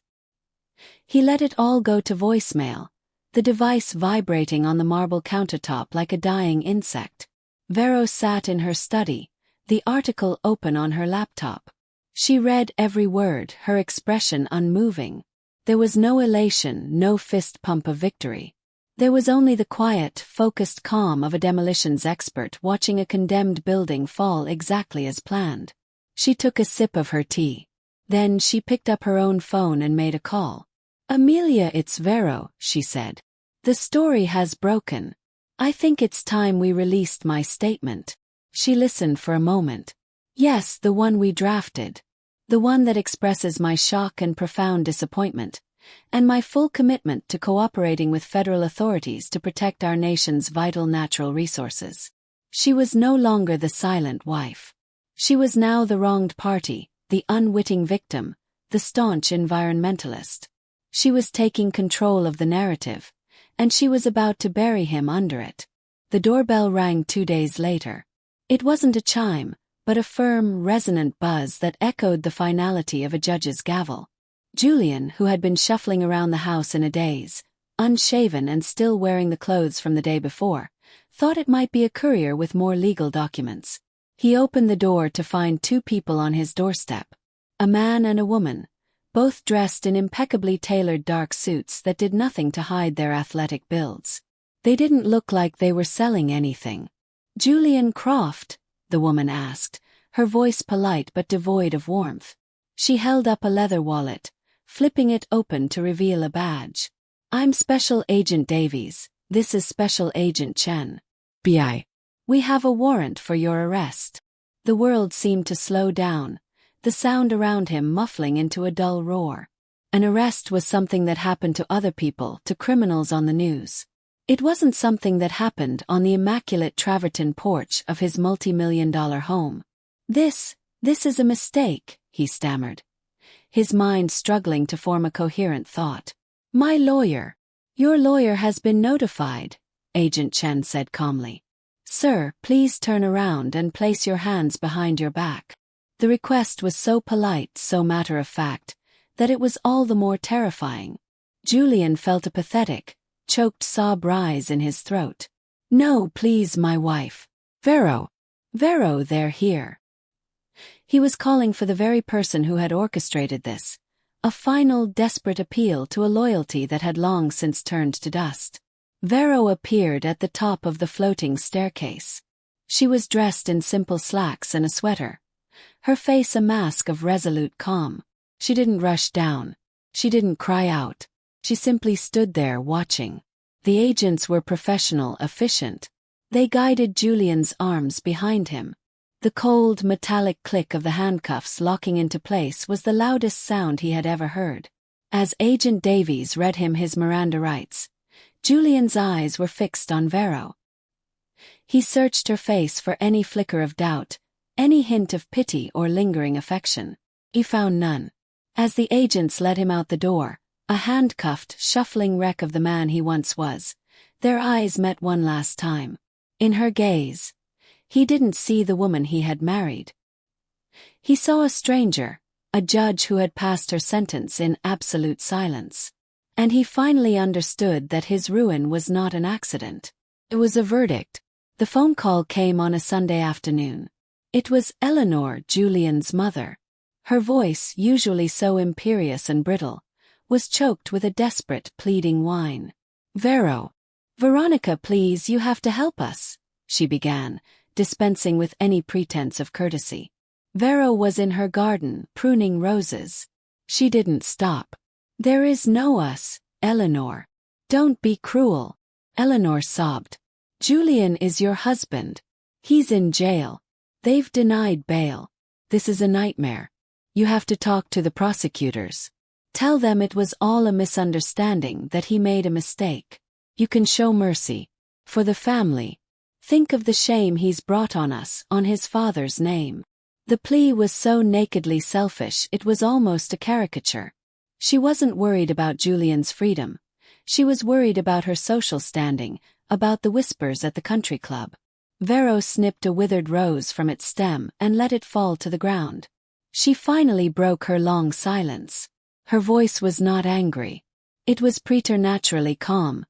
He let it all go to voicemail, the device vibrating on the marble countertop like a dying insect. Vero sat in her study, the article open on her laptop. She read every word, her expression unmoving. There was no elation, no fist pump of victory. There was only the quiet, focused calm of a demolitions expert watching a condemned building fall exactly as planned. She took a sip of her tea. Then she picked up her own phone and made a call. "Amelia, it's Vero," she said. "The story has broken. I think it's time we released my statement." She listened for a moment. "Yes, the one we drafted. The one that expresses my shock and profound disappointment, and my full commitment to cooperating with federal authorities to protect our nation's vital natural resources." She was no longer the silent wife. She was now the wronged party, the unwitting victim, the staunch environmentalist. She was taking control of the narrative, and she was about to bury him under it. The doorbell rang 2 days later. It wasn't a chime, but a firm, resonant buzz that echoed the finality of a judge's gavel. Julian, who had been shuffling around the house in a daze, unshaven and still wearing the clothes from the day before, thought it might be a courier with more legal documents. He opened the door to find 2 people on his doorstep, a man and a woman, both dressed in impeccably tailored dark suits that did nothing to hide their athletic builds. They didn't look like they were selling anything. "Julian Croft," the woman asked, her voice polite but devoid of warmth. She held up a leather wallet, flipping it open to reveal a badge. I'm Special Agent Davies, this is Special Agent Chen. FBI. We have a warrant for your arrest. The world seemed to slow down, the sound around him muffling into a dull roar. An arrest was something that happened to other people, to criminals on the news. It wasn't something that happened on the immaculate travertine porch of his multi-million-dollar home. This is a mistake, he stammered, his mind struggling to form a coherent thought. My lawyer. Your lawyer has been notified, Agent Chen said calmly. Sir, please turn around and place your hands behind your back. The request was so polite, so matter-of-fact, that it was all the more terrifying. Julian felt a pathetic, choked sob rise in his throat. No, please, my wife. Vero. Vero, they're here. He was calling for the very person who had orchestrated this, a final, desperate appeal to a loyalty that had long since turned to dust. Vero appeared at the top of the floating staircase. She was dressed in simple slacks and a sweater, her face a mask of resolute calm. She didn't rush down. She didn't cry out. She simply stood there watching. The agents were professional, efficient. They guided Julian's arms behind him. The cold, metallic click of the handcuffs locking into place was the loudest sound he had ever heard. As Agent Davies read him his Miranda rights, Julian's eyes were fixed on Vero. He searched her face for any flicker of doubt, any hint of pity or lingering affection. He found none. As the agents led him out the door, a handcuffed, shuffling wreck of the man he once was, their eyes met one last time. In her gaze, he didn't see the woman he had married. He saw a stranger, a judge who had passed her sentence in absolute silence. And he finally understood that his ruin was not an accident. It was a verdict. The phone call came on a Sunday afternoon. It was Eleanor, Julian's mother. Her voice, usually so imperious and brittle, was choked with a desperate, pleading whine. Vero. Veronica, please, you have to help us, she began, dispensing with any pretense of courtesy. Vero was in her garden, pruning roses. She didn't stop. There is no us, Eleanor. Don't be cruel. Eleanor sobbed. Julian is your husband. He's in jail. They've denied bail. This is a nightmare. You have to talk to the prosecutors. Tell them it was all a misunderstanding, that he made a mistake. You can show mercy. For the family. Think of the shame he's brought on us, on his father's name. The plea was so nakedly selfish it was almost a caricature. She wasn't worried about Julian's freedom. She was worried about her social standing, about the whispers at the country club. Vero snipped a withered rose from its stem and let it fall to the ground. She finally broke her long silence. Her voice was not angry. It was preternaturally calm,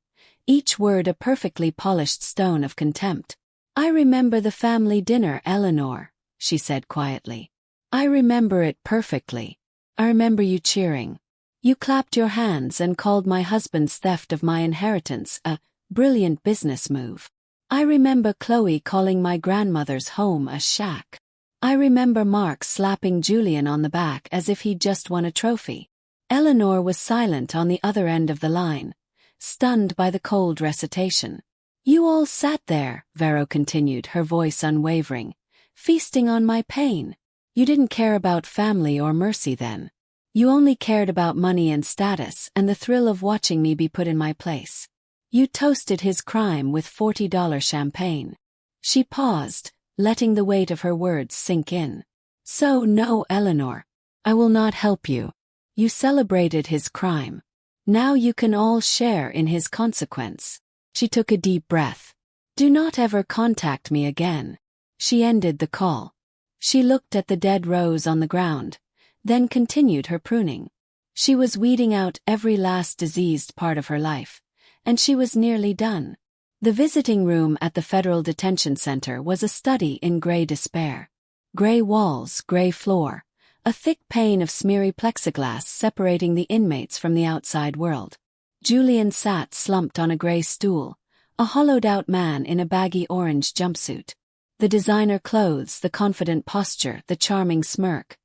each word a perfectly polished stone of contempt. I remember the family dinner, Eleanor, she said quietly. I remember it perfectly. I remember you cheering. You clapped your hands and called my husband's theft of my inheritance a brilliant business move. I remember Chloe calling my grandmother's home a shack. I remember Mark slapping Julian on the back as if he'd just won a trophy. Eleanor was silent on the other end of the line, stunned by the cold recitation. You all sat there, Vero continued, her voice unwavering, feasting on my pain. You didn't care about family or mercy then. You only cared about money and status and the thrill of watching me be put in my place. You toasted his crime with $40 champagne. She paused, letting the weight of her words sink in. So no, Eleanor. I will not help you. You celebrated his crime. Now you can all share in his consequence. She took a deep breath. Do not ever contact me again. She ended the call. She looked at the dead rose on the ground, then continued her pruning. She was weeding out every last diseased part of her life, and she was nearly done. The visiting room at the Federal Detention Center was a study in gray despair. Gray walls, gray floor, a thick pane of smeary plexiglass separating the inmates from the outside world. Julian sat slumped on a gray stool, a hollowed-out man in a baggy orange jumpsuit. The designer clothes, the confident posture, the charming smirk.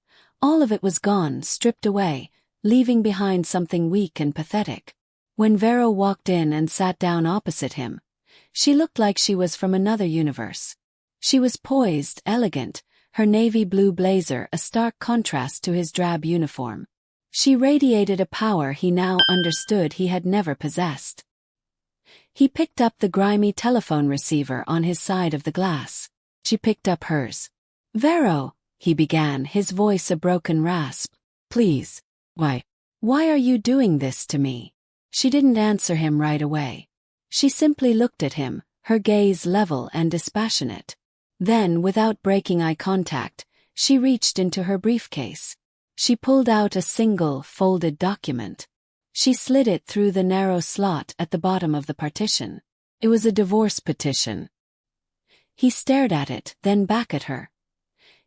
All of it was gone, stripped away, leaving behind something weak and pathetic. When Vero walked in and sat down opposite him, she looked like she was from another universe. She was poised, elegant, her navy blue blazer a stark contrast to his drab uniform. She radiated a power he now understood he had never possessed. He picked up the grimy telephone receiver on his side of the glass. She picked up hers. "Vero," he began, his voice a broken rasp. "Please. Why are you doing this to me?" She didn't answer him right away. She simply looked at him, her gaze level and dispassionate. Then, without breaking eye contact, she reached into her briefcase. She pulled out a single, folded document. She slid it through the narrow slot at the bottom of the partition. It was a divorce petition. He stared at it, then back at her,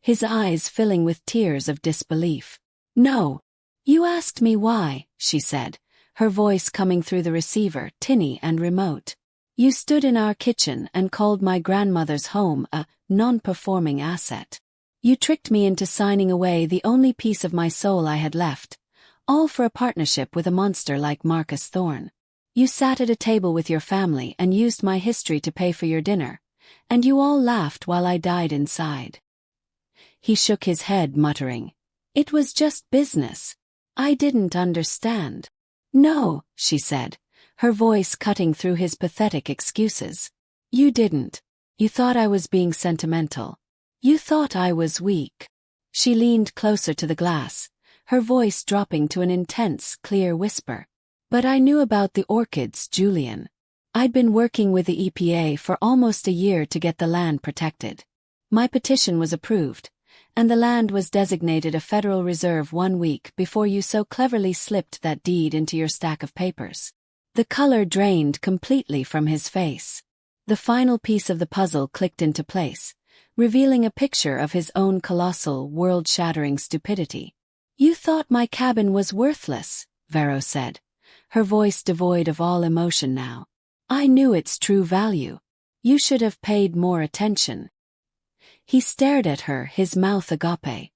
his eyes filling with tears of disbelief. "No. You asked me why," she said, her voice coming through the receiver, tinny and remote. "You stood in our kitchen and called my grandmother's home a non-performing asset. You tricked me into signing away the only piece of my soul I had left, all for a partnership with a monster like Marcus Thorne. You sat at a table with your family and used my history to pay for your dinner, and you all laughed while I died inside." He shook his head, muttering, "It was just business. I didn't understand." "No," she said, her voice cutting through his pathetic excuses. "You didn't. You thought I was being sentimental. You thought I was weak." She leaned closer to the glass, her voice dropping to an intense, clear whisper. "But I knew about the orchids, Julian. I'd been working with the EPA for almost a year to get the land protected. My petition was approved, and the land was designated a federal reserve 1 week before you so cleverly slipped that deed into your stack of papers." The color drained completely from his face. The final piece of the puzzle clicked into place, revealing a picture of his own colossal, world-shattering stupidity. "You thought my cabin was worthless," Vero said, her voice devoid of all emotion now. "I knew its true value. You should have paid more attention." He stared at her, his mouth agape.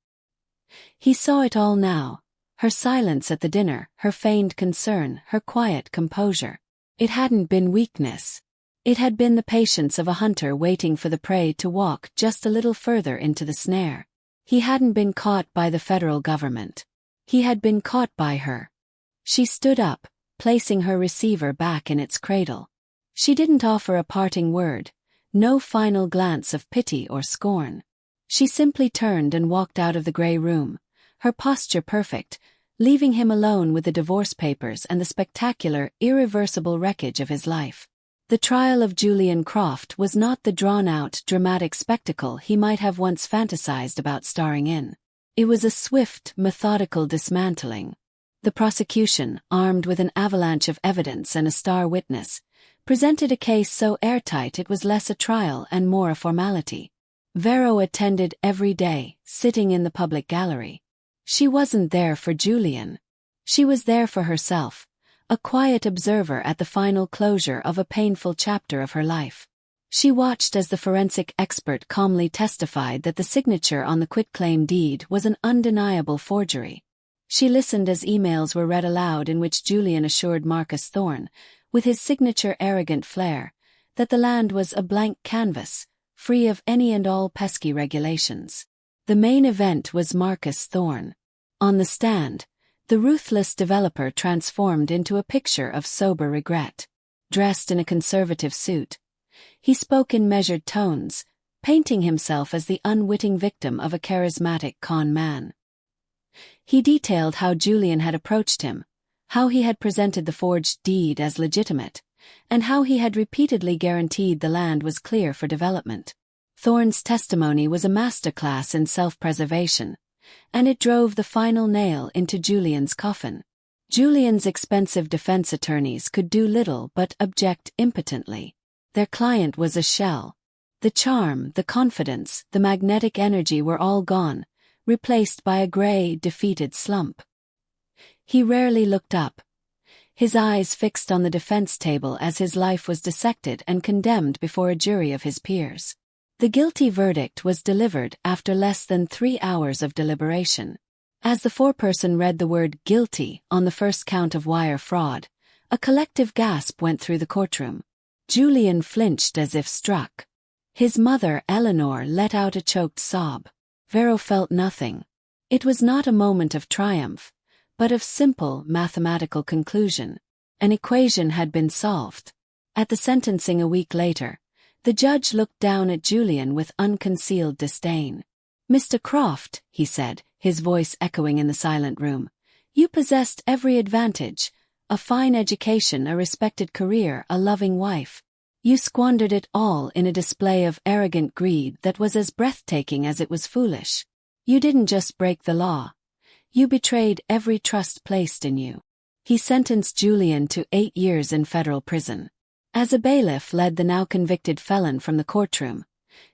He saw it all now. Her silence at the dinner, her feigned concern, her quiet composure. It hadn't been weakness. It had been the patience of a hunter waiting for the prey to walk just a little further into the snare. He hadn't been caught by the federal government. He had been caught by her. She stood up, placing her receiver back in its cradle. She didn't offer a parting word, no final glance of pity or scorn. She simply turned and walked out of the gray room, her posture perfect, leaving him alone with the divorce papers and the spectacular, irreversible wreckage of his life. The trial of Julian Croft was not the drawn-out, dramatic spectacle he might have once fantasized about starring in. It was a swift, methodical dismantling. The prosecution, armed with an avalanche of evidence and a star witness, presented a case so airtight it was less a trial and more a formality. Vero attended every day, sitting in the public gallery. She wasn't there for Julian. She was there for herself, a quiet observer at the final closure of a painful chapter of her life. She watched as the forensic expert calmly testified that the signature on the quitclaim deed was an undeniable forgery. She listened as emails were read aloud in which Julian assured Marcus Thorne, with his signature arrogant flair, that the land was a blank canvas, free of any and all pesky regulations. The main event was Marcus Thorne. On the stand, the ruthless developer transformed into a picture of sober regret. Dressed in a conservative suit, he spoke in measured tones, painting himself as the unwitting victim of a charismatic con man. He detailed how Julian had approached him, how he had presented the forged deed as legitimate, and how he had repeatedly guaranteed the land was clear for development. Thorne's testimony was a masterclass in self-preservation, and it drove the final nail into Julian's coffin. Julian's expensive defense attorneys could do little but object impotently. Their client was a shell. The charm, the confidence, the magnetic energy were all gone, replaced by a gray, defeated slump. He rarely looked up, his eyes fixed on the defense table as his life was dissected and condemned before a jury of his peers. The guilty verdict was delivered after less than 3 hours of deliberation. As the foreperson read the word guilty on the first count of wire fraud, a collective gasp went through the courtroom. Julian flinched as if struck. His mother, Eleanor, let out a choked sob. Vero felt nothing. It was not a moment of triumph, but of simple mathematical conclusion. An equation had been solved. At the sentencing a week later, the judge looked down at Julian with unconcealed disdain. "Mr. Croft," he said, his voice echoing in the silent room, "you possessed every advantage: a fine education, a respected career, a loving wife. You squandered it all in a display of arrogant greed that was as breathtaking as it was foolish. You didn't just break the law. You betrayed every trust placed in you." He sentenced Julian to 8 years in federal prison. As a bailiff led the now convicted felon from the courtroom,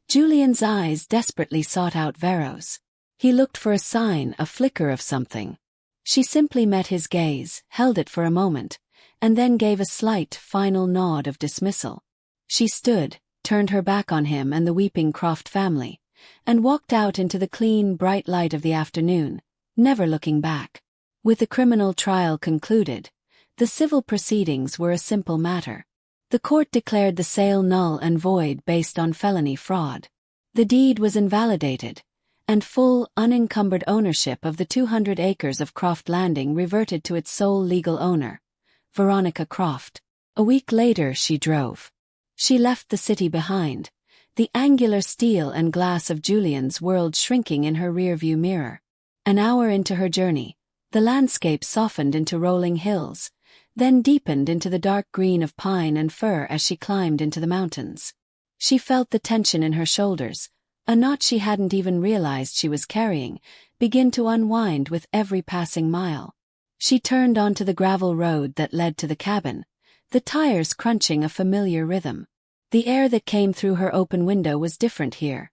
Julian's eyes desperately sought out Vero's. He looked for a sign, a flicker of something. She simply met his gaze, held it for a moment, and then gave a slight, final nod of dismissal. She stood, turned her back on him and the weeping Croft family, and walked out into the clean, bright light of the afternoon, never looking back. With the criminal trial concluded, the civil proceedings were a simple matter. The court declared the sale null and void based on felony fraud. The deed was invalidated, and full, unencumbered ownership of the 200 acres of Croft Landing reverted to its sole legal owner, Veronica Croft. A week later she drove. She left the city behind, the angular steel and glass of Julian's world shrinking in her rearview mirror. An hour into her journey, the landscape softened into rolling hills, then deepened into the dark green of pine and fir as she climbed into the mountains. She felt the tension in her shoulders, a knot she hadn't even realized she was carrying, begin to unwind with every passing mile. She turned onto the gravel road that led to the cabin, the tires crunching a familiar rhythm. The air that came through her open window was different here,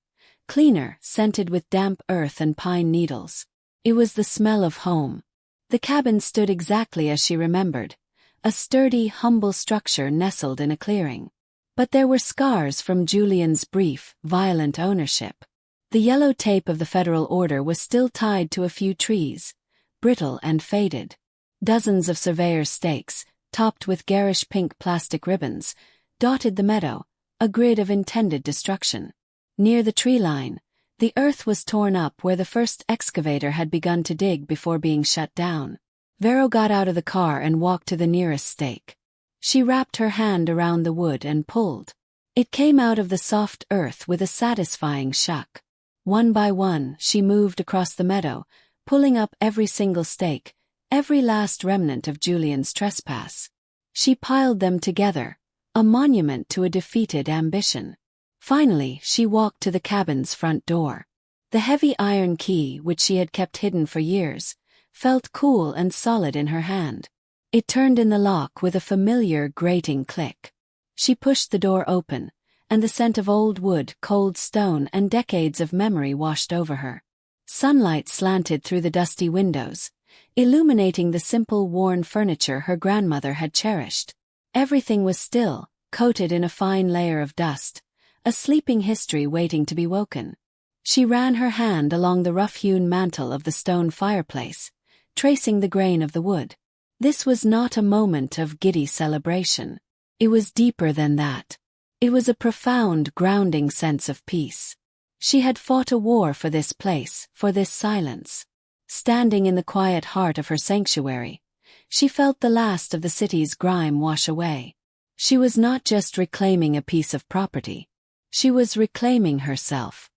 cleaner, scented with damp earth and pine needles. It was the smell of home. The cabin stood exactly as she remembered, a sturdy, humble structure nestled in a clearing. But there were scars from Julian's brief, violent ownership. The yellow tape of the federal order was still tied to a few trees, brittle and faded. Dozens of surveyor's stakes, topped with garish pink plastic ribbons, dotted the meadow, a grid of intended destruction. Near the tree line, the earth was torn up where the first excavator had begun to dig before being shut down. Vero got out of the car and walked to the nearest stake. She wrapped her hand around the wood and pulled. It came out of the soft earth with a satisfying shuck. One by one, she moved across the meadow, pulling up every single stake, every last remnant of Julian's trespass. She piled them together, a monument to a defeated ambition. Finally, she walked to the cabin's front door. The heavy iron key, which she had kept hidden for years, felt cool and solid in her hand. It turned in the lock with a familiar grating click. She pushed the door open, and the scent of old wood, cold stone, and decades of memory washed over her. Sunlight slanted through the dusty windows, illuminating the simple, worn furniture her grandmother had cherished. Everything was still, coated in a fine layer of dust, a sleeping history waiting to be woken. She ran her hand along the rough-hewn mantel of the stone fireplace, tracing the grain of the wood. This was not a moment of giddy celebration. It was deeper than that. It was a profound, grounding sense of peace. She had fought a war for this place, for this silence. Standing in the quiet heart of her sanctuary, she felt the last of the city's grime wash away. She was not just reclaiming a piece of property. She was reclaiming herself.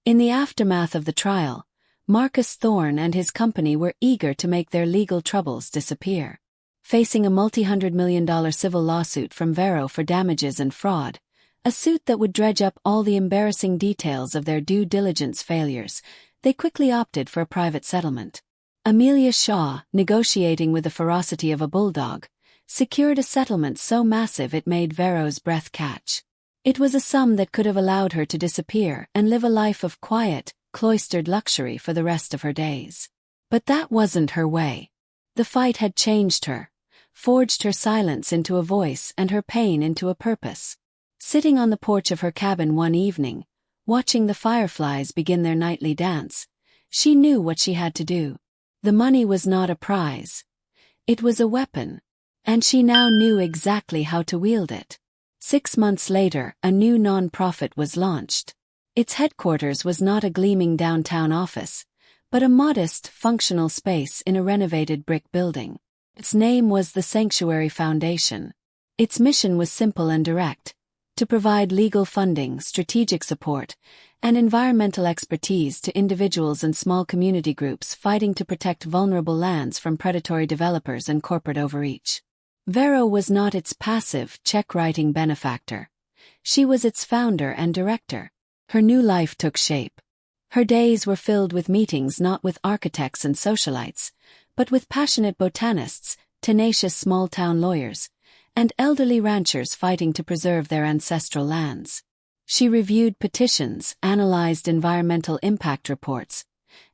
In the aftermath of the trial, Marcus Thorne and his company were eager to make their legal troubles disappear. Facing a multi-hundred-million-dollar civil lawsuit from Vero for damages and fraud, a suit that would dredge up all the embarrassing details of their due diligence failures, they quickly opted for a private settlement. Amelia Shaw, negotiating with the ferocity of a bulldog, secured a settlement so massive it made Vero's breath catch. It was a sum that could have allowed her to disappear and live a life of quiet, cloistered luxury for the rest of her days. But that wasn't her way. The fight had changed her, forged her silence into a voice and her pain into a purpose. Sitting on the porch of her cabin one evening, Watching the fireflies begin their nightly dance, she knew what she had to do. The money was not a prize. It was a weapon, and she now knew exactly how to wield it. 6 months later, a new non-profit was launched. Its headquarters was not a gleaming downtown office, but a modest, functional space in a renovated brick building. Its name was the Sanctuary Foundation. Its mission was simple and direct: to provide legal funding, strategic support, and environmental expertise to individuals and small community groups fighting to protect vulnerable lands from predatory developers and corporate overreach. Vero was not its passive, check-writing benefactor. She was its founder and director. Her new life took shape. Her days were filled with meetings not with architects and socialites, but with passionate botanists, tenacious small-town lawyers, and elderly ranchers fighting to preserve their ancestral lands. She reviewed petitions, analyzed environmental impact reports,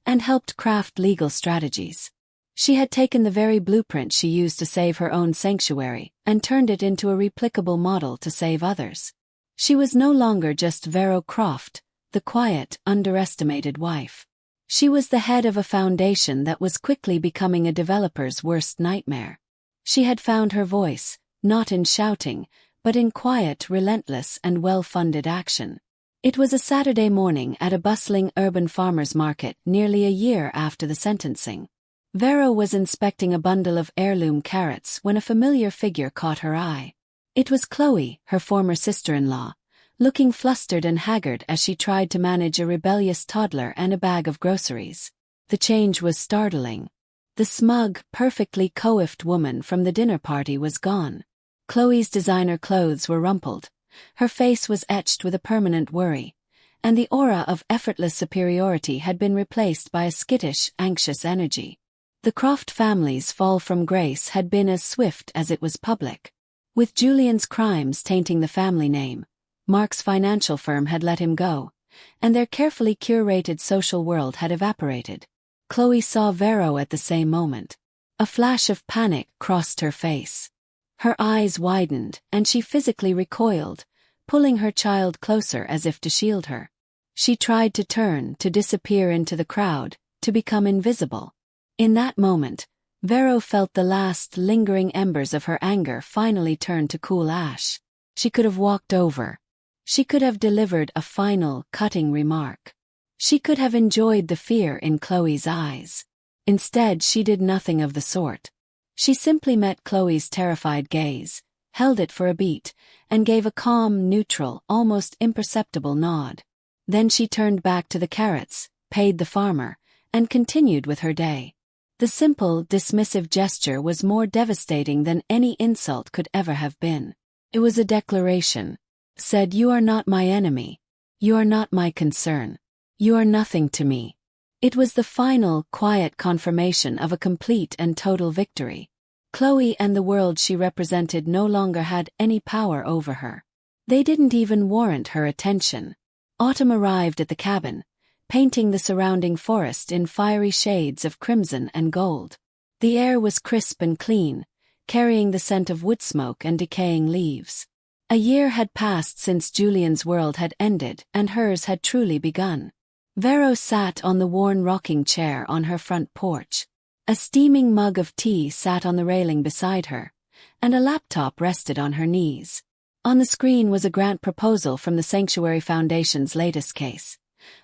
and helped craft legal strategies. She had taken the very blueprint she used to save her own sanctuary and turned it into a replicable model to save others. She was no longer just Vero Croft, the quiet, underestimated wife. She was the head of a foundation that was quickly becoming a developer's worst nightmare. She had found her voice, not in shouting, but in quiet, relentless, and well-funded action. It was a Saturday morning at a bustling urban farmers' market nearly a year after the sentencing. Vero was inspecting a bundle of heirloom carrots when a familiar figure caught her eye. It was Chloe, her former sister-in-law, looking flustered and haggard as she tried to manage a rebellious toddler and a bag of groceries. The change was startling. The smug, perfectly coiffed woman from the dinner party was gone. Chloe's designer clothes were rumpled, her face was etched with a permanent worry, and the aura of effortless superiority had been replaced by a skittish, anxious energy. The Croft family's fall from grace had been as swift as it was public. With Julian's crimes tainting the family name, Mark's financial firm had let him go, and their carefully curated social world had evaporated. Chloe saw Vero at the same moment. A flash of panic crossed her face. Her eyes widened, and she physically recoiled, pulling her child closer as if to shield her. She tried to turn, to disappear into the crowd, to become invisible. In that moment, Vero felt the last lingering embers of her anger finally turn to cool ash. She could have walked over. She could have delivered a final, cutting remark. She could have enjoyed the fear in Chloe's eyes. Instead, she did nothing of the sort. She simply met Chloe's terrified gaze, held it for a beat, and gave a calm, neutral, almost imperceptible nod. Then she turned back to the carrots, paid the farmer, and continued with her day. The simple, dismissive gesture was more devastating than any insult could ever have been. It was a declaration. Said, "You are not my enemy. You are not my concern. You are nothing to me." It was the final, quiet confirmation of a complete and total victory. Chloe and the world she represented no longer had any power over her. They didn't even warrant her attention. Autumn arrived at the cabin, painting the surrounding forest in fiery shades of crimson and gold. The air was crisp and clean, carrying the scent of wood smoke and decaying leaves. A year had passed since Julian's world had ended and hers had truly begun. Vero sat on the worn rocking chair on her front porch. A steaming mug of tea sat on the railing beside her, and a laptop rested on her knees. On the screen was a grant proposal from the Sanctuary Foundation's latest case.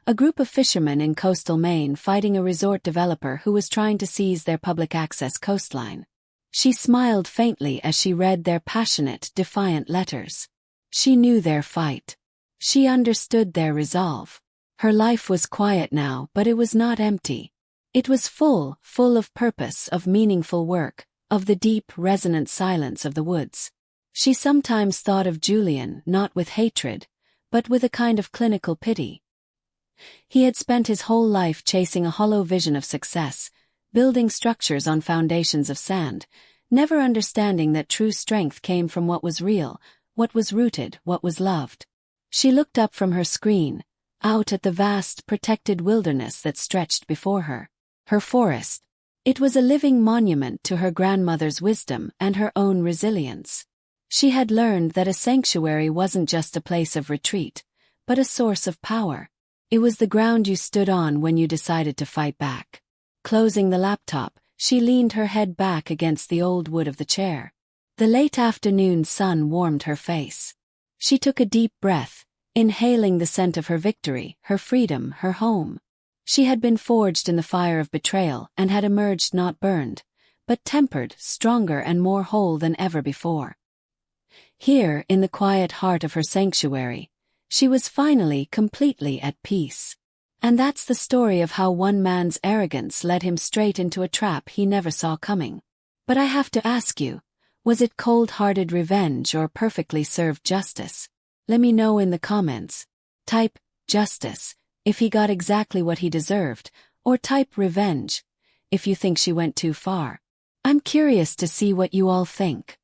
A group of fishermen in coastal Maine fighting a resort developer who was trying to seize their public access coastline. She smiled faintly as she read their passionate, defiant letters. She knew their fight. She understood their resolve. Her life was quiet now, but it was not empty. It was full of purpose, of meaningful work, of the deep, resonant silence of the woods. She sometimes thought of Julian, not with hatred, but with a kind of clinical pity. He had spent his whole life chasing a hollow vision of success, building structures on foundations of sand, never understanding that true strength came from what was real, what was rooted, what was loved. She looked up from her screen, out at the vast, protected wilderness that stretched before her. Her forest. It was a living monument to her grandmother's wisdom and her own resilience. She had learned that a sanctuary wasn't just a place of retreat, but a source of power. It was the ground you stood on when you decided to fight back. Closing the laptop, she leaned her head back against the old wood of the chair. The late afternoon sun warmed her face. She took a deep breath, inhaling the scent of her victory, her freedom, her home. She had been forged in the fire of betrayal and had emerged not burned, but tempered, stronger and more whole than ever before. Here, in the quiet heart of her sanctuary, she was finally completely at peace. And that's the story of how one man's arrogance led him straight into a trap he never saw coming. But I have to ask you, was it cold-hearted revenge or perfectly served justice? Let me know in the comments. Type justice if he got exactly what he deserved, or type revenge if you think she went too far. I'm curious to see what you all think.